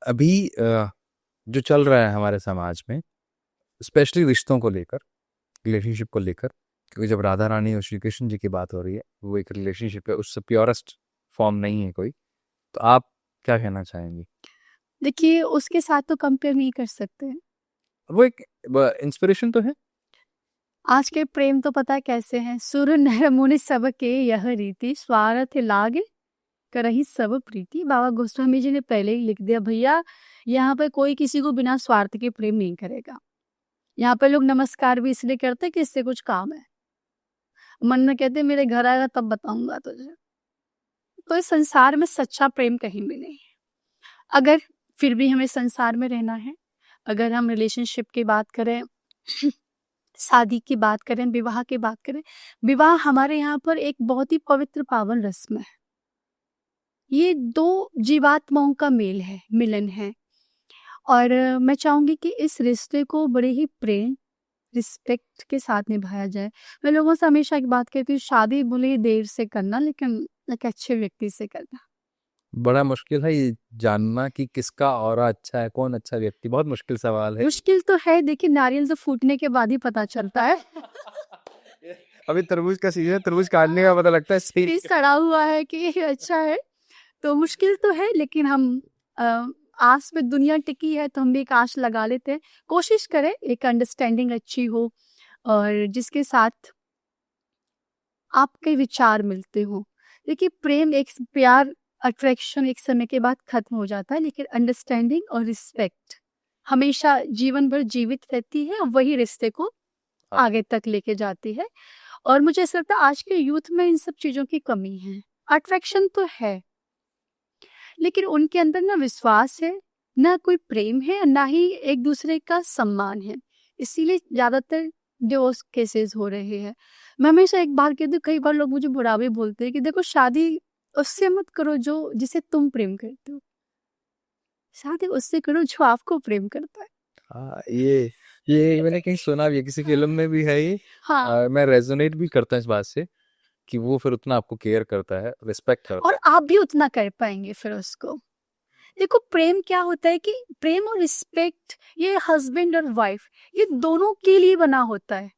अभी जो चल रहा है हमारे समाज में, स्पेशली रिश्तों को लेकर, रिलेशनशिप को लेकर, क्योंकि जब राधा रानी और श्री कृष्ण जी की बात हो रही है, वो एक रिलेशनशिप है, उससे प्योरेस्ट फॉर्म नहीं है कोई, तो आप क्या कहना चाहेंगी? देखिए, उसके साथ तो कंपेयर नहीं कर सकते। वो एक इंस्पिरेशन तो है। आज के प्रेम तो पता है कैसे हैं, सुर नर मुनि सब के यह रीति, स्वार्थ लागे करही सब प्रीति। बाबा गोस्वामी जी ने पहले ही लिख दिया, भैया यहाँ पे कोई किसी को बिना स्वार्थ के प्रेम नहीं करेगा। यहाँ पे लोग नमस्कार भी इसलिए करते कि इससे कुछ काम है, मन में कहते मेरे घर आएगा तब बताऊंगा तुझे। तो इस संसार में सच्चा प्रेम कहीं भी नहीं है। अगर फिर भी हमें संसार में रहना है, अगर हम रिलेशनशिप की बात करें, शादी की बात करें, विवाह की बात करें, विवाह हमारे यहाँ पर एक बहुत ही पवित्र पावन रस्म है। ये 2 जीवात्माओं का मेल है, मिलन है। और मैं चाहूंगी कि इस रिश्ते को बड़े ही प्रेम, रिस्पेक्ट के साथ निभाया जाए। मैं लोगों से हमेशा एक बात कहती हूँ, शादी भले देर से करना लेकिन एक अच्छे व्यक्ति से करना। बड़ा मुश्किल है ये जानना कि किसका ऑरा अच्छा है, कौन अच्छा व्यक्ति, बहुत मुश्किल सवाल है। मुश्किल तो है, देखिए नारियल तो फूटने के बाद ही पता चलता है। अभी तरबूज का सीजन है, तरबूज काटने का पता लगता है पीस सड़ा हुआ है कि ये अच्छा है। तो मुश्किल तो है, लेकिन हम आस में दुनिया टिकी है तो हम भी एक आश लगा लेते हैं। कोशिश करें एक अंडरस्टैंडिंग अच्छी हो और जिसके साथ आपके विचार मिलते हो। देखिए, प्रेम, एक प्यार, अट्रैक्शन एक समय के बाद खत्म हो जाता है, लेकिन अंडरस्टैंडिंग और रिस्पेक्ट हमेशा जीवन भर जीवित रहती है और वही रिश्ते को आगे तक लेके जाती है। और मुझे ऐसा लगता है आज के यूथ में इन सब चीज़ों की कमी है। अट्रैक्शन तो है, लेकिन उनके अंदर ना विश्वास है, ना कोई प्रेम है, ना ही एक दूसरे का सम्मान है। इसीलिए ज़्यादातर डिवोर्स केसेस हो रहे हैं। मैं हमेशा एक बात कहती हूँ, कई बार लोग मुझे बुरा भी बोलते हैं कि देखो शादी उससे मत करो जो जिसे तुम प्रेम करते हो, शादी उससे करो जो आपको प्रेम करता है। हाँ, ये मैंने कहीं सुना भी है, किसी फिल्म में भी है ये। हाँ, मैं रेजोनेट भी करता हूँ इस बात से कि वो फिर उतना आपको केयर करता है, रिस्पेक्ट करता और है। आप भी उतना कर पाएंगे फिर उसको। देखो प्रेम क्या होता है कि प्रेम और रिस्पेक्ट ये हस्बैंड और वाइफ ये दोनों के लिए बना होता है।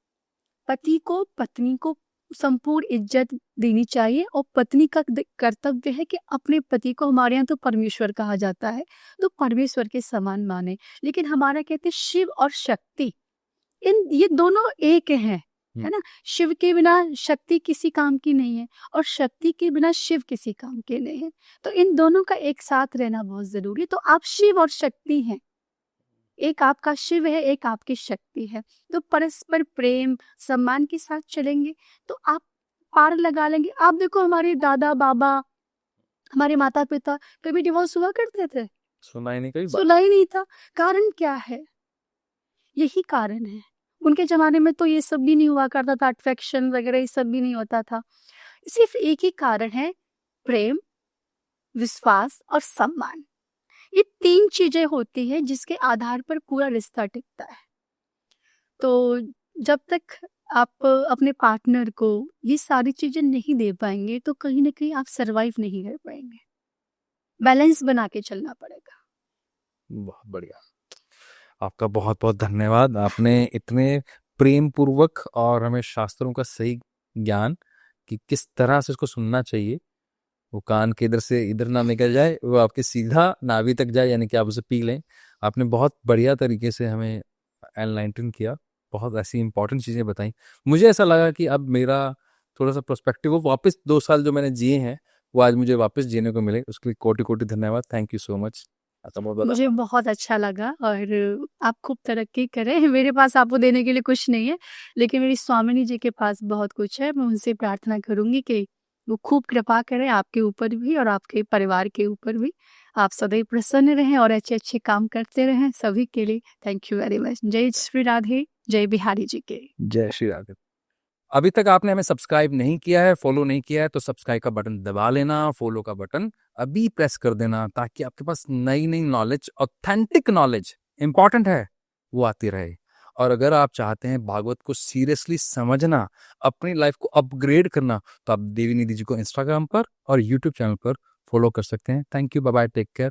पति को पत्नी को संपूर्ण इज्जत देनी चाहिए और पत्नी का कर्तव्य है कि अपने पति को, हमारे यहाँ तो परमेश्वर कहा जाता है, तो परमेश्वर के समान माने। लेकिन हमारा कहते हैं शिव और शक्ति, ये दोनों एक हैं, है ना। शिव के बिना शक्ति किसी काम की नहीं है और शक्ति के बिना शिव किसी काम के नहीं है। तो इन दोनों का एक साथ रहना बहुत जरूरी है। तो आप शिव और शक्ति हैं, एक आपका शिव है, एक आपकी शक्ति है। तो परस्पर प्रेम सम्मान के साथ चलेंगे तो आप पार लगा लेंगे। आप देखो हमारे दादा बाबा, हमारे माता पिता कभी डिवोर्स हुआ करते थे? सुना ही नहीं कई बार। सुना ही नहीं था। कारण क्या है? यही कारण है। उनके जमाने में तो ये सब भी नहीं हुआ करता था, अट्रैक्शन वगैरह ये सब भी नहीं होता था। सिर्फ एक ही कारण है, प्रेम, विश्वास और सम्मान। ये 3 चीजें होती है जिसके आधार पर पूरा रिश्ता टिकता है। तो जब तक आप अपने पार्टनर को ये सारी चीजें नहीं दे पाएंगे तो कहीं ना कहीं आप सरवाइव नहीं कर पाएंगे। बैलेंस बना के चलना पड़ेगा। बहुत बढ़िया, आपका बहुत बहुत धन्यवाद। आपने इतने प्रेम पूर्वक और हमें शास्त्रों का सही ज्ञान कि किस तरह से इसको सुनना चाहिए, वो कान के इधर से इधर ना निकल जाए, वो आपके सीधा नाभि तक जाए, यानी कि आप उसे पी लें। आपने बहुत बढ़िया तरीके से हमें एनलाइटन किया, बहुत ऐसी इंपॉर्टेंट चीज़ें बताई। मुझे ऐसा लगा कि अब मेरा थोड़ा सा प्रोस्पेक्टिव, वो वापस 2 साल जो मैंने जिए हैं वो आज मुझे वापस जीने को मिले, उसके लिए कोटि कोटि धन्यवाद। Thank you so much. मुझे बहुत अच्छा लगा और आप खूब तरक्की करें। मेरे पास आपको देने के लिए कुछ नहीं है, लेकिन मेरी स्वामिनी जी के पास बहुत कुछ है। मैं उनसे प्रार्थना करूंगी कि वो खूब कृपा करें आपके ऊपर भी और आपके परिवार के ऊपर भी। आप सदैव प्रसन्न रहें और अच्छे अच्छे काम करते रहें सभी के लिए। Thank you very much. जय श्री राधे, जय बिहारी जी के। जय श्री राधे। अभी तक आपने हमें सब्सक्राइब नहीं किया है, फॉलो नहीं किया है, तो सब्सक्राइब का बटन दबा लेना, फॉलो का बटन अभी प्रेस कर देना, ताकि आपके पास नई नई नॉलेज, ऑथेंटिक नॉलेज इंपॉर्टेंट है, वो आती रहे। और अगर आप चाहते हैं भागवत को सीरियसली समझना, अपनी लाइफ को अपग्रेड करना, तो आप देवी निधि जी को इंस्टाग्राम पर और यूट्यूब चैनल पर फॉलो कर सकते हैं। Thank you, bye bye, take care.